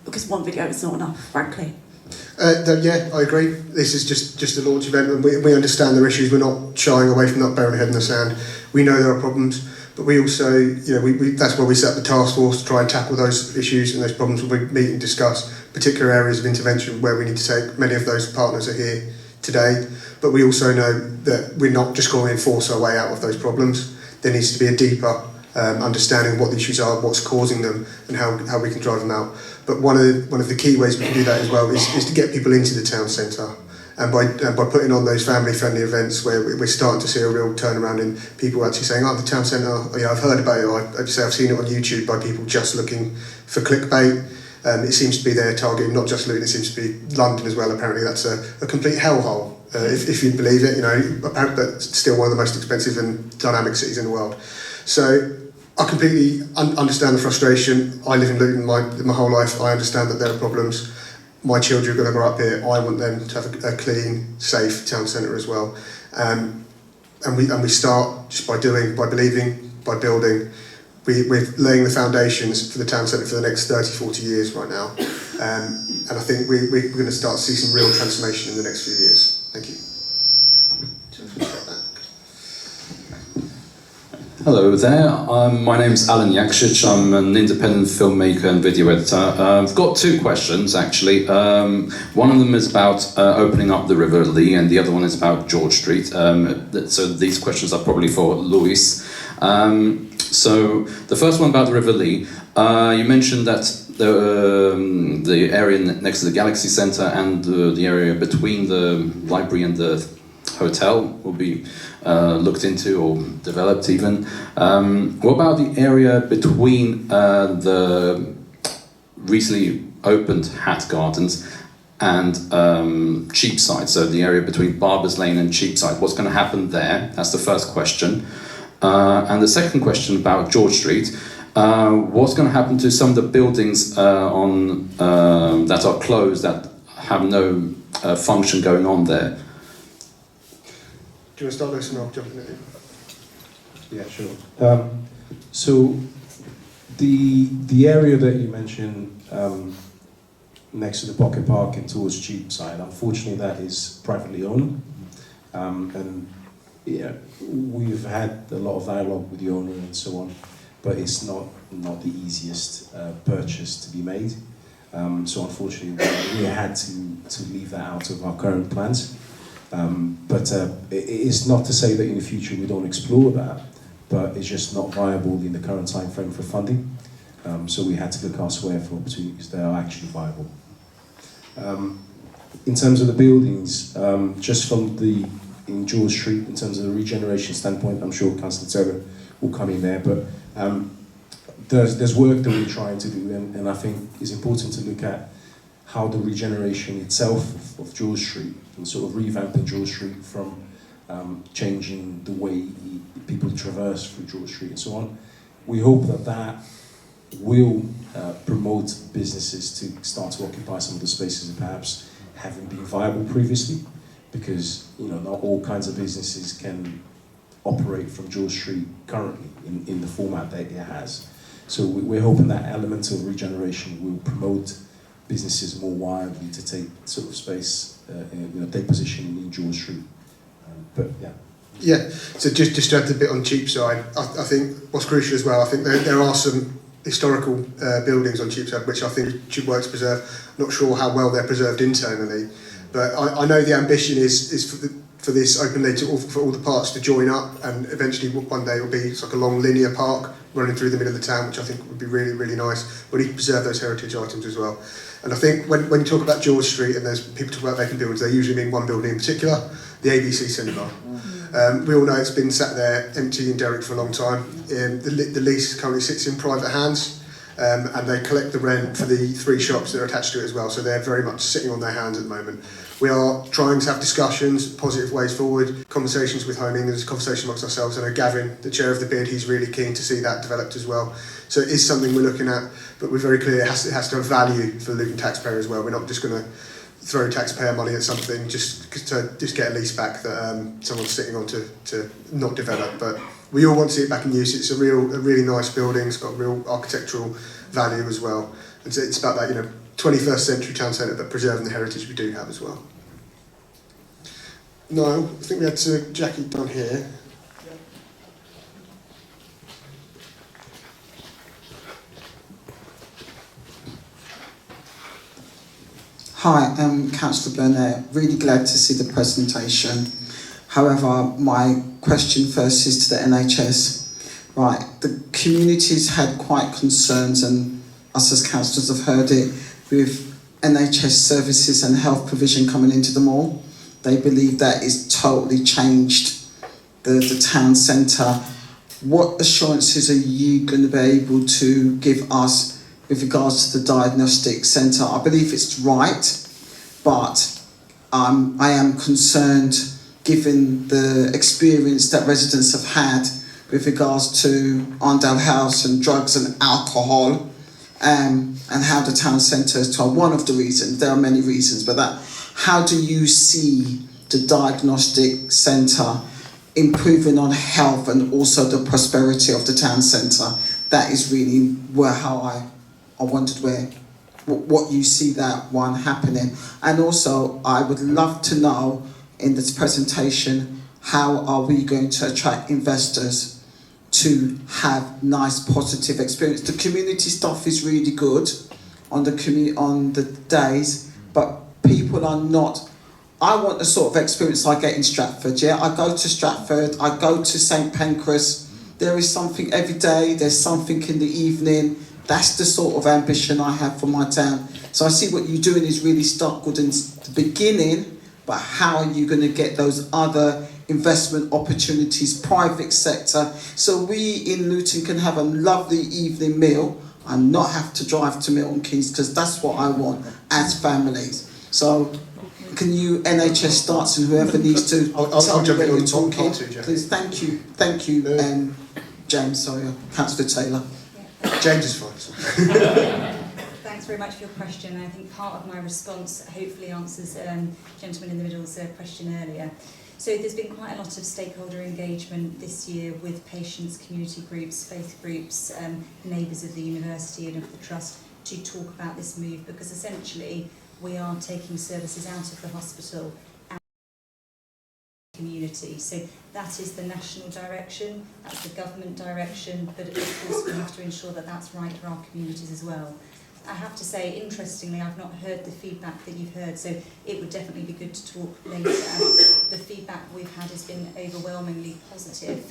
Because one video is not enough, frankly. Yeah, I agree. This is just a launch event, and we understand their issues. We're not shying away from not burying our head in the sand. We know there are problems, but we also, that's why we set up the task force to try and tackle those issues and those problems. We meet and discuss particular areas of intervention where we need to take. Many of those partners are here today, but we also know that we're not just going to enforce our way out of those problems. There needs to be a deeper understanding of what the issues are, what's causing them, and how we can drive them out. But one of the key ways we can do that as well is to get people into the town centre, and by putting on those family-friendly events where we're starting to see a real turnaround in people actually saying, "Oh, the town centre, I've heard about it. I've seen it on YouTube by people just looking for clickbait." It seems to be their target, not just Luton. It seems to be London as well. Apparently, that's a complete hellhole, if you believe it. But still one of the most expensive and dynamic cities in the world. So I completely understand the frustration. I live in Luton my whole life. I understand that there are problems. My children are going to grow up here. I want them to have a clean, safe town centre as well. And we start just by doing, by believing, by building. We're laying the foundations for the town centre for the next 30, 40 years right now. And I think we're going to start to see some real transformation in the next few years. Thank you. Hello there, my name's Alan Yaksich. I'm an independent filmmaker and video editor. I've got two questions actually. One of them is about opening up the River Lee and the other one is about George Street. So these questions are probably for Louis. So the first one about the River Lee, you mentioned that the area next to the Galaxy Centre and the area between the library and the hotel will be looked into or developed even. What about the area between the recently opened Hat Gardens and Cheapside, so the area between Barbers Lane and Cheapside? What's going to happen there? That's the first question. And the second question about George Street, what's going to happen to some of the buildings that are closed, that have no function going on there? Do you want to start this and I'll jump in at you? Yeah, sure. So the area that you mentioned next to the Pocket Park and towards Cheapside, unfortunately that is privately owned. And yeah, we've had a lot of dialogue with the owner and so on, but it's not the easiest purchase to be made. So unfortunately we had to leave that out of our current plans. But it's not to say that in the future we don't explore that, but it's just not viable in the current time frame for funding. So we had to look elsewhere for opportunities that are actually viable. In terms of the buildings, just from in George Street, in terms of the regeneration standpoint, I'm sure Councillor Taylor will come in there, but there's work that we're trying to do, and I think it's important to look at how the regeneration itself of George Street, and sort of revamping George Street from changing the way people traverse through George Street and so on. We hope that will promote businesses to start to occupy some of the spaces that perhaps haven't been viable previously, because not all kinds of businesses can operate from George Street currently in the format that it has. So we're hoping that element of regeneration will promote businesses more widely to take sort of space, take position in George Street. But yeah. Yeah, so just to add a bit on Cheapside, I think what's crucial as well, I think there are some historical buildings on Cheapside which I think should work to preserve. Not sure how well they're preserved internally, but I know the ambition is for this open lane for all the parks to join up, and eventually one day it will be like a long linear park running through the middle of the town, which I think would be really, really nice. We need to preserve those heritage items as well. And I think when you talk about George Street and there's people talk about vacant buildings, they usually mean one building in particular, the ABC Cinema. We all know it's been sat there empty and derelict for a long time. The lease currently sits in private hands, and they collect the rent for the 3 shops that are attached to it as well, so they're very much sitting on their hands at the moment. We are trying to have discussions, positive ways forward, conversations with Home England, conversation amongst ourselves. I know Gavin, the chair of the bid, he's really keen to see that developed as well. So it is something we're looking at, but we're very clear it has to have value for the Luton taxpayer as well. We're not just going to throw taxpayer money at something just to get a lease back that someone's sitting on to not develop. But we all want to see it back in use. It's a really nice building. It's got real architectural value as well. And so it's about that 21st century town centre, but preserving the heritage we do have as well. No, I think we had Jackie down here. Hi, I'm Councillor Burnett. Really glad to see the presentation. However, my question first is to the NHS. Right, the community's had quite concerns, and us as councillors have heard it, with NHS services and health provision coming into the mall. They believe that it's totally changed the town centre. What assurances are you going to be able to give us with regards to the diagnostic centre? I believe it's right, but I am concerned, given the experience that residents have had with regards to Arndale House and drugs and alcohol, and how the town centre is one of the reasons. There are many reasons, but how do you see the diagnostic centre improving on health and also the prosperity of the town centre? That is really how I wondered what you see that one happening. And also, I would love to know in this presentation, how are we going to attract investors to have nice, positive experience? The community stuff is really good on the days, but people are not. I want the sort of experience I get in Stratford. Yeah, I go to Stratford, I go to St Pancras. There is something every day. There's something in the evening. That's the sort of ambition I have for my town. So I see what you're doing is really start good in the beginning, but how are you going to get those other investment opportunities, private sector, so we in Luton can have a lovely evening meal and not have to drive to Milton Keynes, because that's what I want as families. So can you, NHS starts and whoever needs to I'll jump in on talking, Jenn. please. Thank you, James, Councillor Taylor. James is fine. Thanks very much for your question. I think part of my response hopefully answers gentleman in the middle's question earlier. So there's been quite a lot of stakeholder engagement this year with patients, community groups, faith groups, neighbours of the university and of the trust to talk about this move, because essentially we are taking services out of the hospital and the community. So that is the national direction, that's the government direction, but of course we have to ensure that that's right for our communities as well. I have to say, interestingly, I've not heard the feedback that you've heard, so it would definitely be good to talk later. The feedback we've had has been overwhelmingly positive,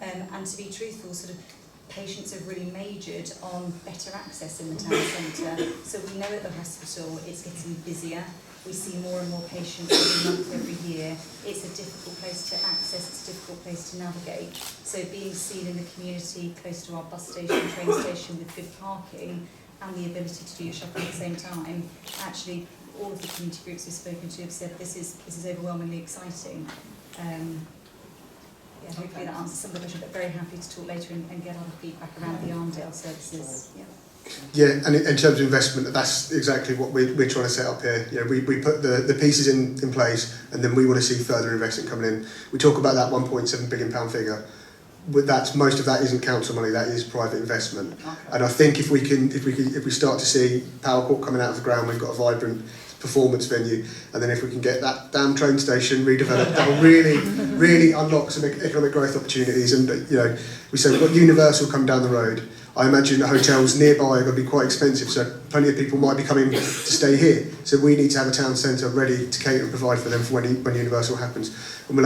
and to be truthful, sort of patients have really majored on better access in the town centre. So we know at the hospital it's getting busier. We see more and more patients every month, every year. It's a difficult place to access, it's a difficult place to navigate. So being seen in the community, close to our bus station, train station, with good parking, and the ability to do your shopping at the same time, actually all of the community groups we've spoken to have said this is overwhelmingly exciting. Yeah, hopefully that answers some of the questions, but very happy to talk later and get a lot of feedback around the Arndale services. Yeah, and in terms of investment, that's exactly what we're trying to set up here. You know, we put the pieces in place, and then we want to see further investment coming in. We talk about that £1.7 billion figure. With that, most of that isn't council money, that is private investment. Okay. And I think if we start to see Power Court coming out of the ground, we've got a vibrant performance venue, and then if we can get that damn train station redeveloped, that'll really unlock some economic growth opportunities. And you know, we say we've got Universal coming down the road. I imagine the hotels nearby are going to be quite expensive, so plenty of people might be coming to stay here. So we need to have a town centre ready to cater and provide for them for when Universal happens. And we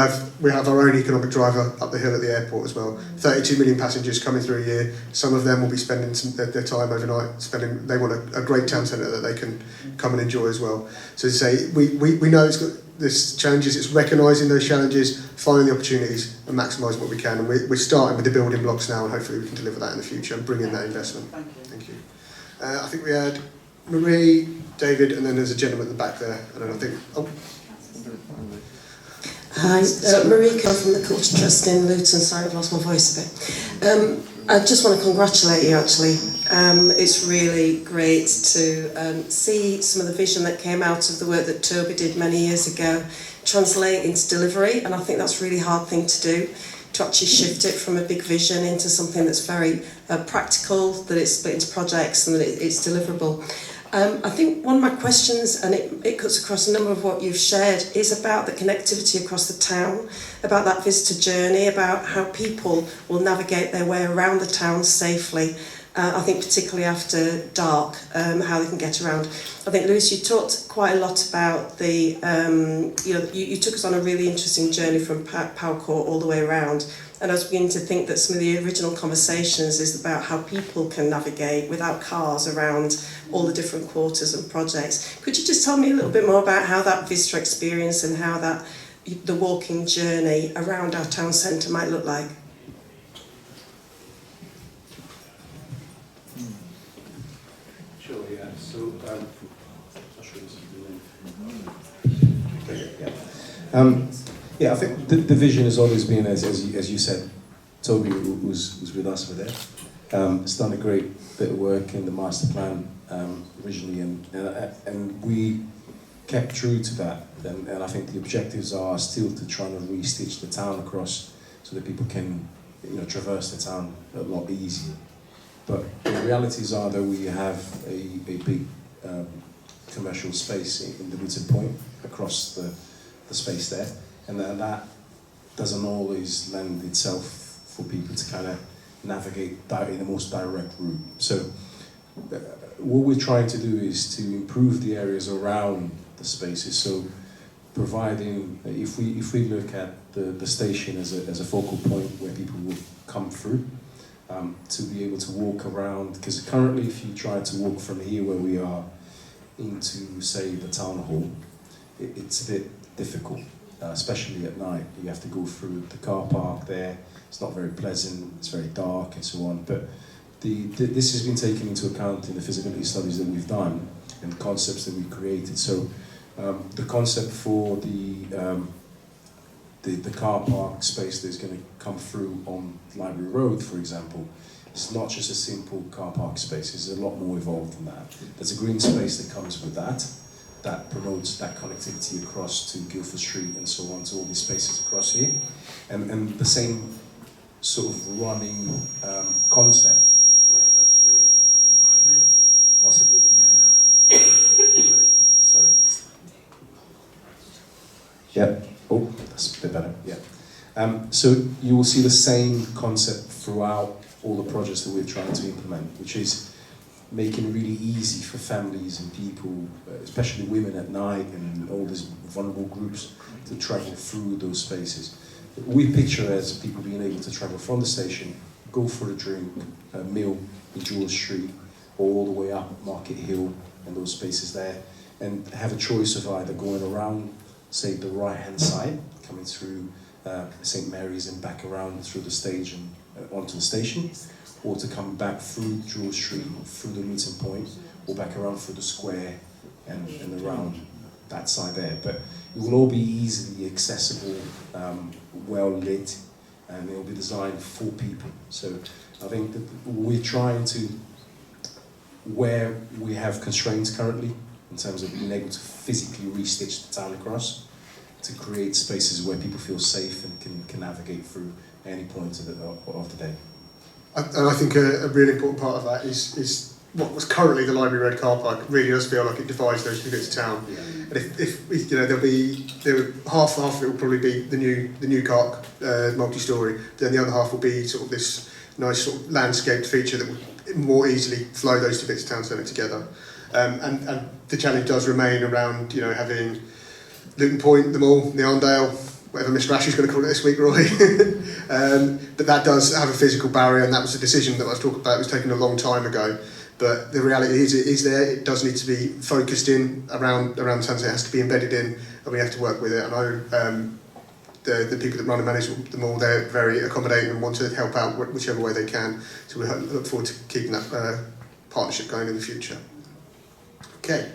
have our own economic driver up the hill at the airport as well. 32 million passengers coming through a year. Some of them will be spending their time overnight. They want a great town centre that they can come and enjoy as well. So to say, we know it's got this challenges. It's recognising those challenges, finding the opportunities, and maximising what we can. And we're starting with the building blocks now, and hopefully we can deliver that in the future and bring in that investment. Thank you. I think we had Marie, David, and then there's a gentleman at the back there. And then I think. Oh. Hi, Marie Kill from the Culture Trust in Luton. Sorry, I've lost my voice a bit. I just want to congratulate you, actually. It's really great to see some of the vision that came out of the work that Toby did many years ago translate into delivery, and I think that's a really hard thing to do, to actually shift it from a big vision into something that's very practical, that it's split into projects and that it's deliverable. I think one of my questions, and it cuts across a number of what you've shared, is about the connectivity across the town, about that visitor journey, about how people will navigate their way around the town safely. I think particularly after dark, how they can get around. I think, Lewis, you talked quite a lot about the, you took us on a really interesting journey from Power Court all the way around. And I was beginning to think that some of the original conversations is about how people can navigate without cars around all the different quarters and projects. Could you just tell me a little bit more about how that visitor experience and how that the walking journey around our town centre might look like? Sure, yeah. So, yeah, I think the vision has always been, as you said, Toby, who's with us over there, has done a great bit of work in the master plan originally, and we kept true to that. And I think the objectives are still to try and re-stitch the town across so that people can, traverse the town a lot easier. But the realities are that we have a big commercial space in the Luton Point across the space there, and that doesn't always lend itself for people to kind of navigate that in the most direct route. So what we're trying to do is to improve the areas around the spaces. So providing, if we look at the station as a focal point where people will come through, to be able to walk around, because currently if you try to walk from here where we are into, say, the town hall, it's a bit difficult, especially at night. You have to go through the car park there. It's not very pleasant, it's very dark and so on. But this has been taken into account in the feasibility studies that we've done and concepts that we created. So the concept for the car park space that's going to come through on Library Road, for example, it's not just a simple car park space. It's a lot more evolved than that. There's a green space that comes with that promotes that connectivity across to Guildford Street and so on, to all these spaces across here. And the same sort of running concept. That's weird. Possibly. Sorry. Yeah. Oh, that's a bit better. Yeah. So you will see the same concept throughout all the projects that we're trying to implement, which is making it really easy for families and people, especially women at night and all these vulnerable groups, to travel through those spaces. We picture as people being able to travel from the station, go for a drink, a meal in George Street, or all the way up Market Hill and those spaces there, and have a choice of either going around, say, the right-hand side, coming through St. Mary's and back around through the stage and onto the station, or to come back through George Street, through the meeting point, or back around through the square and around that side there. But it will all be easily accessible, well lit, and it will be designed for people. So I think that we're trying to, where we have constraints currently, in terms of being able to physically re-stitch the town across, to create spaces where people feel safe and can navigate through any point of the day. And I think a really important part of that is what was currently the Library Road car park really does feel like it divides those two bits of town. Yeah. And if half of it will probably be the new Carc multi-storey, then the other half will be sort of this nice sort of landscaped feature that will more easily flow those two bits of town centre together. And the challenge does remain around, having Luton Point, the mall, the Arndale, whatever Mr. Ashley's going to call it this week, Roy. But that does have a physical barrier, and that was a decision that I was talking about. It was taken a long time ago. But the reality is, it is there. It does need to be focused in around the town. It has to be embedded in, and we have to work with it. I know the people that run and manage the mall, they're very accommodating and want to help out whichever way they can. So we look forward to keeping that partnership going in the future. Okay,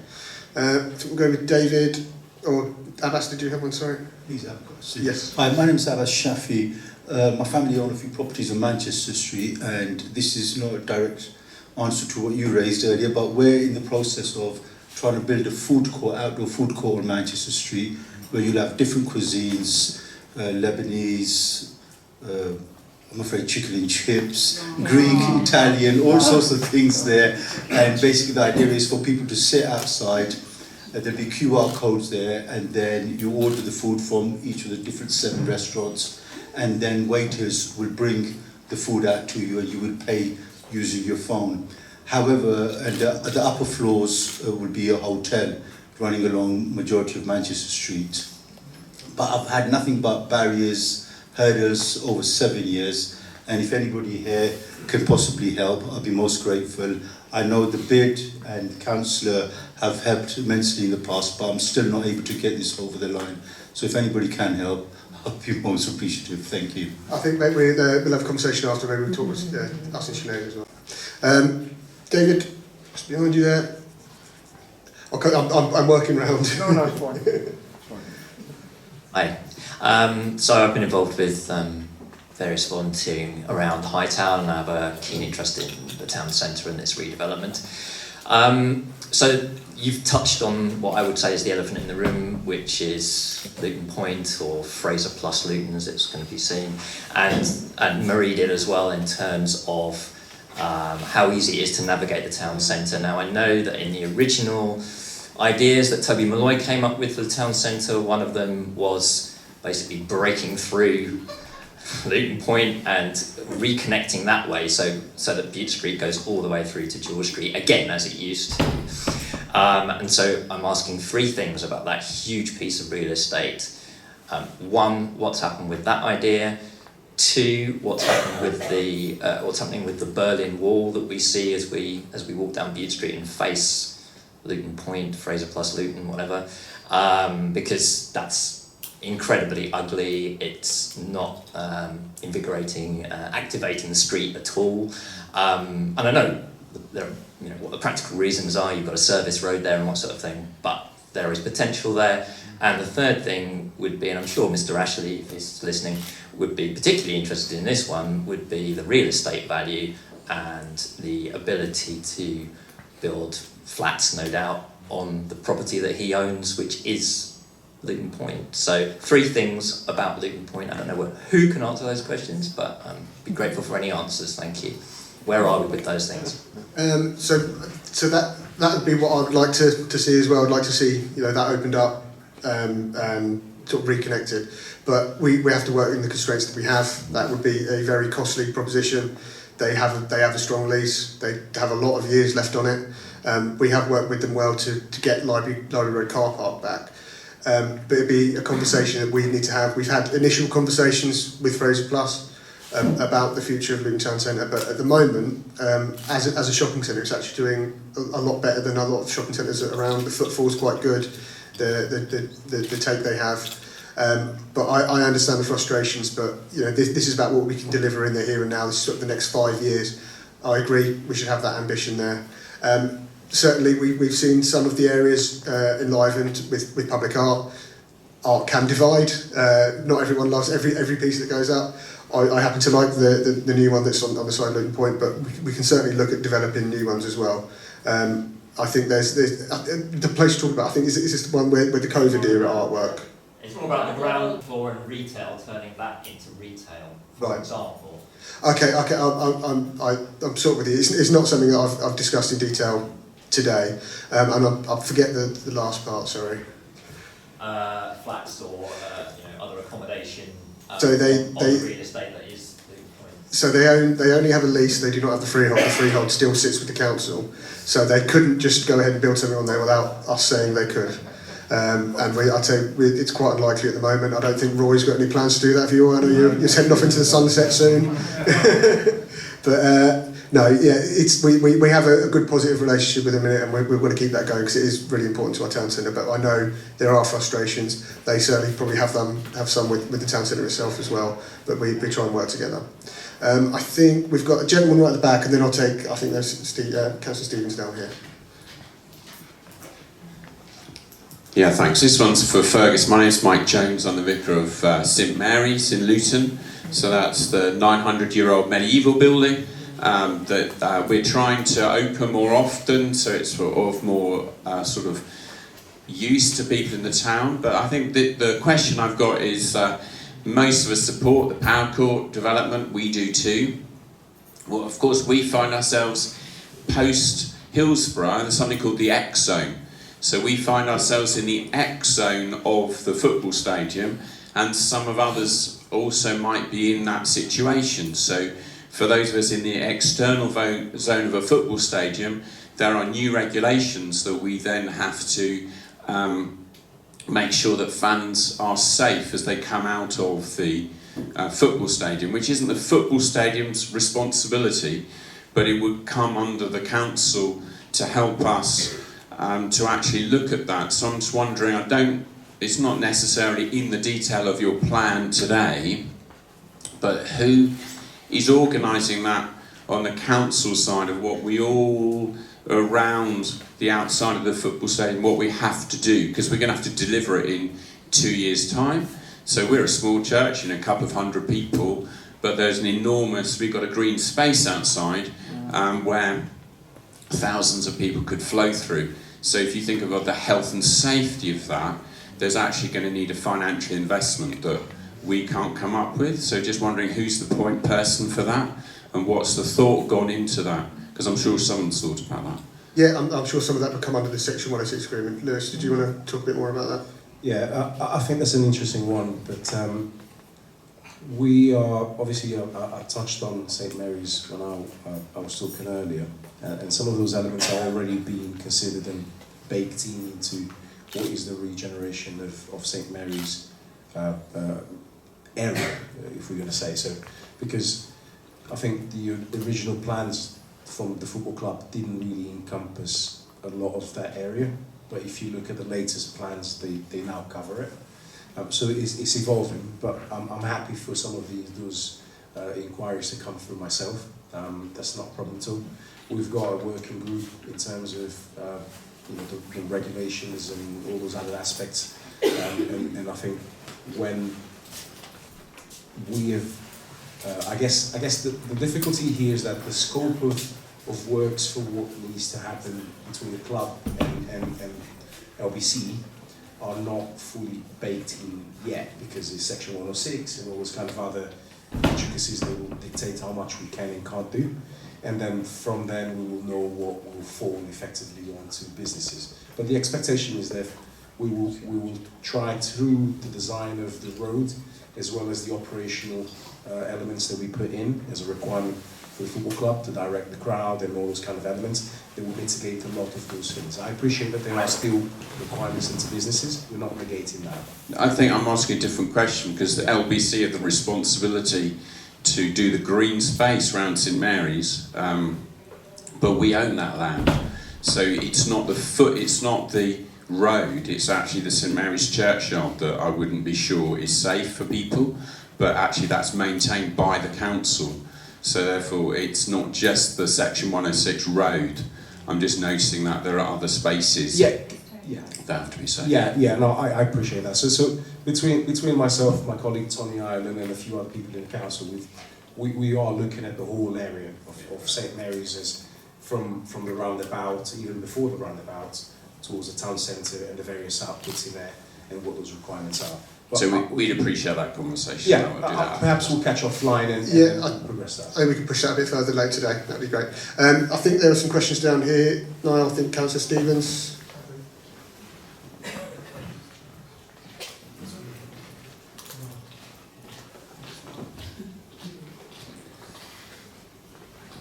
so we'll go with David, or Abbas, did you have one, sorry? Please, I've got Yes. Hi, my name is Abbas Shafi. My family own a few properties on Manchester Street, and this is not a direct answer to what you raised earlier, but we're in the process of trying to build a food court, outdoor food court on Manchester Street, where you'll have different cuisines, Lebanese, I'm afraid chicken and chips, Greek, Italian, all sorts of things there. And basically the idea is for people to sit outside, there'll be QR codes there, and then you order the food from each of the different 7 restaurants, and then waiters will bring the food out to you and you will pay using your phone. However, at the upper floors will be a hotel running along majority of Manchester Street. But I've had nothing but barriers, hurdles over 7 years, and if anybody here can possibly help, I'll be most grateful. I know the BID and Councillor have helped immensely in the past, but I'm still not able to get this over the line. So if anybody can help, I'll be most appreciative. Thank you. I think maybe we'll have a conversation after, maybe we'll talk with us and Sinead as well. David, just behind you there. Okay, I'm working around. No, it's fine. Hi. So I've been involved with various volunteering around Hightown, and I have a keen interest in the town centre and its redevelopment. So you've touched on what I would say is the elephant in the room, which is Luton Point, or Fraser plus Luton as it's going to be seen, and Marie did as well in terms of how easy it is to navigate the town centre. Now I know that in the original ideas that Toby Malloy came up with for the town centre, one of them was basically breaking through Luton Point and reconnecting that way, so that Bute Street goes all the way through to George Street, again as it used to. And so I'm asking three things about that huge piece of real estate. One, what's happened with that idea? Two, what's happened with what's happening with the Berlin Wall that we see as we walk down Bute Street and face Luton Point, Fraser plus Luton, whatever, because that's incredibly ugly. It's not invigorating, activating the street at all. And I know there, what the practical reasons are. You've got a service road there and what sort of thing, but there is potential there. And the third thing would be, and I'm sure Mr. Ashley, if he's listening, would be particularly interested in this one, would be the real estate value and the ability to build flats, no doubt, on the property that he owns, which is Luton Point. So three things about Luton Point. I don't know who can answer those questions, but I'd be grateful for any answers. Thank you. Where are we with those things? So that would be what I'd like to see as well. I'd like to see that opened up and sort of reconnected. But we have to work in the constraints that we have. That would be a very costly proposition. They have a strong lease. They have a lot of years left on it. We have worked with them well to get Library Road car park back. But it'd be a conversation that we need to have. We've had initial conversations with Fraser Plus about the future of Luton Town Centre, but at the moment, as a shopping centre, it's actually doing a lot better than a lot of shopping centres around. The footfall's quite good, the take they have. But I understand the frustrations, but this is about what we can deliver in the here and now. This is sort of the next 5 years. I agree, we should have that ambition there. Certainly, we've seen some of the areas enlivened with public art. Art can divide. Not everyone loves every piece that goes up. I happen to like the new one that's on the side of Luton Point, but we can certainly look at developing new ones as well. I think there's the place to talk about. I think is this the one where the COVID era artwork. It's more about the ground floor and retail, turning that into retail, for example. Okay. I'm sort of with you. It's not something that I've discussed in detail today, and I forget the last part. Sorry. Flats or other accommodation. So they real estate that is Luton Point. So they only have a lease. They do not have the freehold. The freehold still sits with the council. So they couldn't just go ahead and build something on there without us saying they could. And I'd say it's quite unlikely at the moment. I don't think Roy's got any plans to do that for you. I know you're heading off into the sunset soon. But no, yeah, we have a good positive relationship with them in it, and we're going to keep that going because it is really important to our town centre. But I know there are frustrations. They certainly probably have some with the town centre itself as well. But we try and work together. I think we've got a gentleman right at the back, and then I think there's Councillor Stevens down here. Yeah, thanks. This one's for Fergus. My name's Mike Jones. I'm the vicar of St Mary's in Luton. So that's the 900-year-old medieval building that we're trying to open more often, so it's of more sort of use to people in the town. But I think the question I've got is, most of us support the Power Court development. We do too. Well, of course, we find ourselves post-Hillsborough, and there's something called the X Zone. So we find ourselves in the X zone of the football stadium, and some of others also might be in that situation. So for those of us in the external zone of a football stadium, there are new regulations that we then have to make sure that fans are safe as they come out of the football stadium, which isn't the football stadium's responsibility, but it would come under the council to help us to actually look at that. So I'm just wondering, it's not necessarily in the detail of your plan today, but who is organising that on the council side of what we all around the outside of the football stadium, what we have to do, because we're going to have to deliver it in 2 years' time. So we're a small church, a couple of hundred people, but there's we've got a green space outside where thousands of people could flow through. So if you think about the health and safety of that, there's actually going to need a financial investment that we can't come up with. So just wondering who's the point person for that, and what's the thought gone into that? Because I'm sure someone's thought about that. Yeah, I'm sure some of that will come under the Section 106 agreement. Lewis, did you want to talk a bit more about that? Yeah, I think that's an interesting one, but we are, obviously, I touched on St Mary's when I was talking earlier, and some of those elements are already being considered and baked into what is the regeneration of St Mary's area, if we're going to say so, because I think the original plans from the football club didn't really encompass a lot of that area, but if you look at the latest plans, they now cover it. So it's evolving, but I'm happy for some of those inquiries to come through myself. That's not a problem at all. We've got a working group in terms of the regulations and all those other aspects, and I think when we have, I guess the difficulty here is that the scope of works for what needs to happen between the club and LBC are not fully baked in yet, because it's Section 106 and all those kind of other intricacies that will dictate how much we can and can't do. And then from then we will know what will fall effectively onto businesses. But the expectation is that we will try through the design of the road, as well as the operational elements that we put in as a requirement for the football club to direct the crowd and all those kind of elements, that will mitigate a lot of those things. I appreciate that there are still requirements into businesses. We're not negating that. I think I'm asking a different question, because the LBC have the responsibility to do the green space around St Mary's, but we own that land. So it's not the road, it's actually the St Mary's churchyard that I wouldn't be sure is safe for people, but actually that's maintained by the council. So therefore it's not just the Section 106 road. I'm just noticing that there are other spaces that have to be safe. No, I appreciate that. So between myself, my colleague Tony Ireland, and a few other people in the council, we are looking at the whole area of St Mary's as from the roundabout, even before the roundabout, towards the town centre and the various outputs in there and what those requirements are. But so we'd appreciate that conversation. Yeah, perhaps we'll catch offline and progress that. I think we can push that a bit further later today. That'd be great. I think there are some questions down here. Niall, I think Councillor Stevens.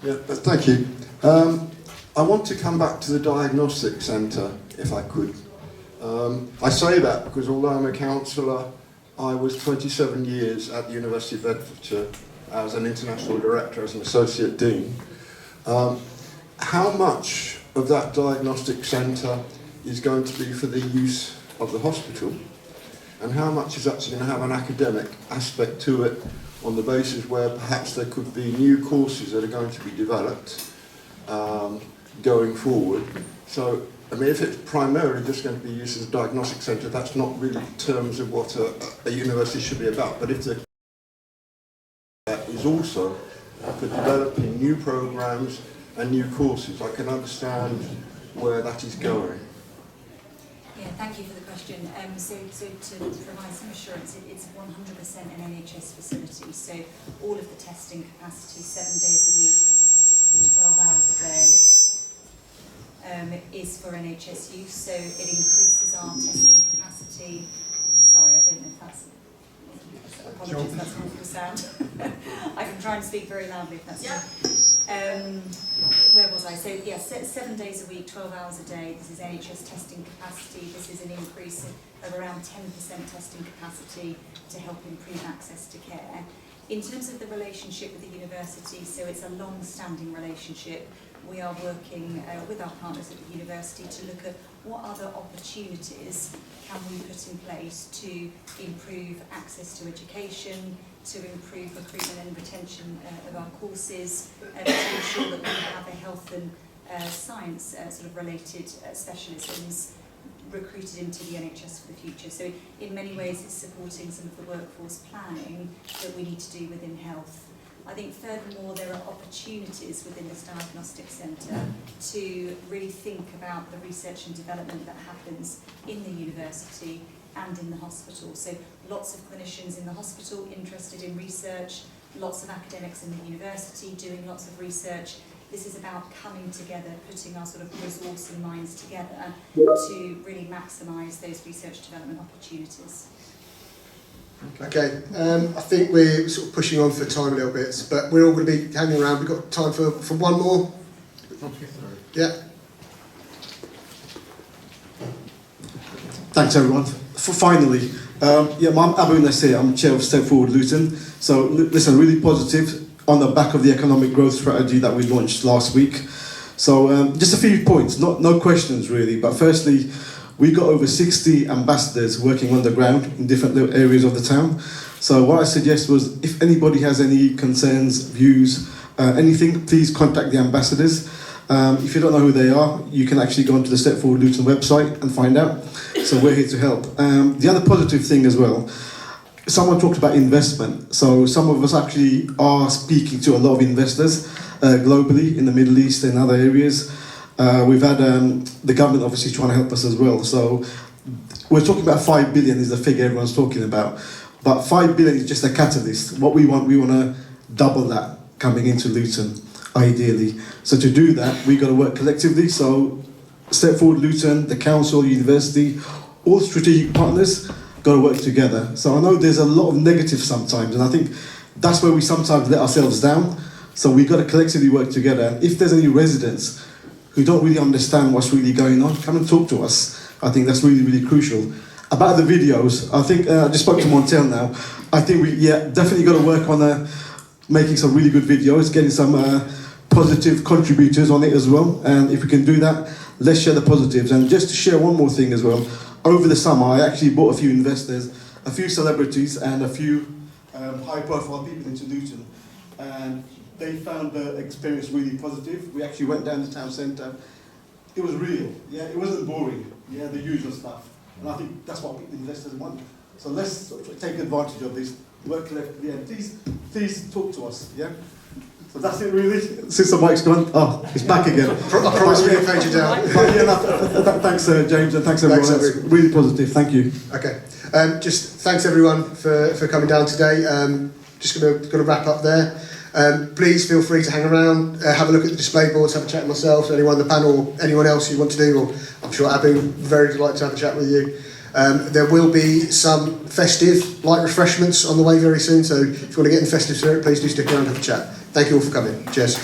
Yeah, thank you. I want to come back to the diagnostic centre, if I could. I say that because although I'm a councillor, I was 27 years at the University of Bedfordshire as an international director, as an associate dean. How much of that diagnostic centre is going to be for the use of the hospital, and how much is actually going to have an academic aspect to it, on the basis where perhaps there could be new courses that are going to be developed going forward? So, I mean, if it's primarily just going to be used as a diagnostic centre, that's not really in terms of what a university should be about. But if that is also for developing new programmes and new courses, I can understand where that is going. Yeah, thank you for the question. So to provide some assurance, it's 100% an NHS facility. So all of the testing capacity, 7 days a week, 12 hours a day, is for NHS use. So it increases our testing capacity. Sorry, I don't know if that's... Apologies, that's an awful sound. I can try and speak very loudly if that's where was I? So yes, 7 days a week, 12 hours a day. This is NHS testing capacity. This is an increase of around 10% testing capacity to help improve access to care. In terms of the relationship with the university, so it's a long-standing relationship. We are working with our partners at the university to look at what other opportunities can we put in place to improve access to education, to improve recruitment and retention of our courses, to ensure that we have a health and science sort of related specialisms recruited into the NHS for the future. So in many ways it's supporting some of the workforce planning that we need to do within health. I think furthermore there are opportunities within this diagnostic centre to really think about the research and development that happens in the university and in the hospital. So lots of clinicians in the hospital interested in research, lots of academics in the university doing lots of research. This is about coming together, putting our sort of resource and minds together to really maximise those research development opportunities. Okay, I think we're sort of pushing on for time a little bit, but we're all going to be hanging around. We've got time for one more. Yeah. Thanks everyone. Finally, yeah, I'm Abu Nasir, I'm Chair of Step Forward Luton. So listen, really positive on the back of the economic growth strategy that we launched last week. So just a few points, no questions really, but firstly, we got over 60 ambassadors working on the ground in different little areas of the town. So what I suggest was, if anybody has any concerns, views, anything, please contact the ambassadors. If you don't know who they are, you can actually go onto the Step Forward Luton website and find out. So we're here to help. The other positive thing as well, someone talked about investment. So some of us actually are speaking to a lot of investors globally in the Middle East and other areas. We've had the government obviously trying to help us as well. So we're talking about 5 billion is the figure everyone's talking about. But 5 billion is just a catalyst. What we want to double that coming into Luton, ideally. So to do that, we've got to work collectively. So Step Forward Luton, the council, university, all strategic partners got to work together. So I know there's a lot of negative sometimes, and I think that's where we sometimes let ourselves down. So we've got to collectively work together. And if there's any residents who don't really understand what's really going on, come and talk to us. I think that's really, really crucial. About the videos, I think, I just spoke to Montel now, I think we definitely got to work on making some really good videos, getting some positive contributors on it as well. And if we can do that, let's share the positives. And just to share one more thing as well, over the summer I actually brought a few investors, a few celebrities and a few high-profile people into Luton. And they found the experience really positive. We actually went down to the town centre. It was real, yeah, it wasn't boring, yeah, the usual stuff. And I think that's what investors want. So let's take advantage of this, work collectively, and please talk to us, yeah? So that's it really. Since the mic's gone, it's back again. I promise we won't fade you down. Thanks James, and thanks everyone. That's really positive, thank you. Okay, just thanks everyone for coming down today. Just going to wrap up there. Please feel free to hang around, have a look at the display boards, have a chat with myself, anyone on the panel, anyone else you want to do, or I'm sure Abu would very delighted to have a chat with you. There will be some festive light refreshments on the way very soon, so if you want to get in festive spirit, please do stick around and have a chat. Thank you all for coming. Cheers.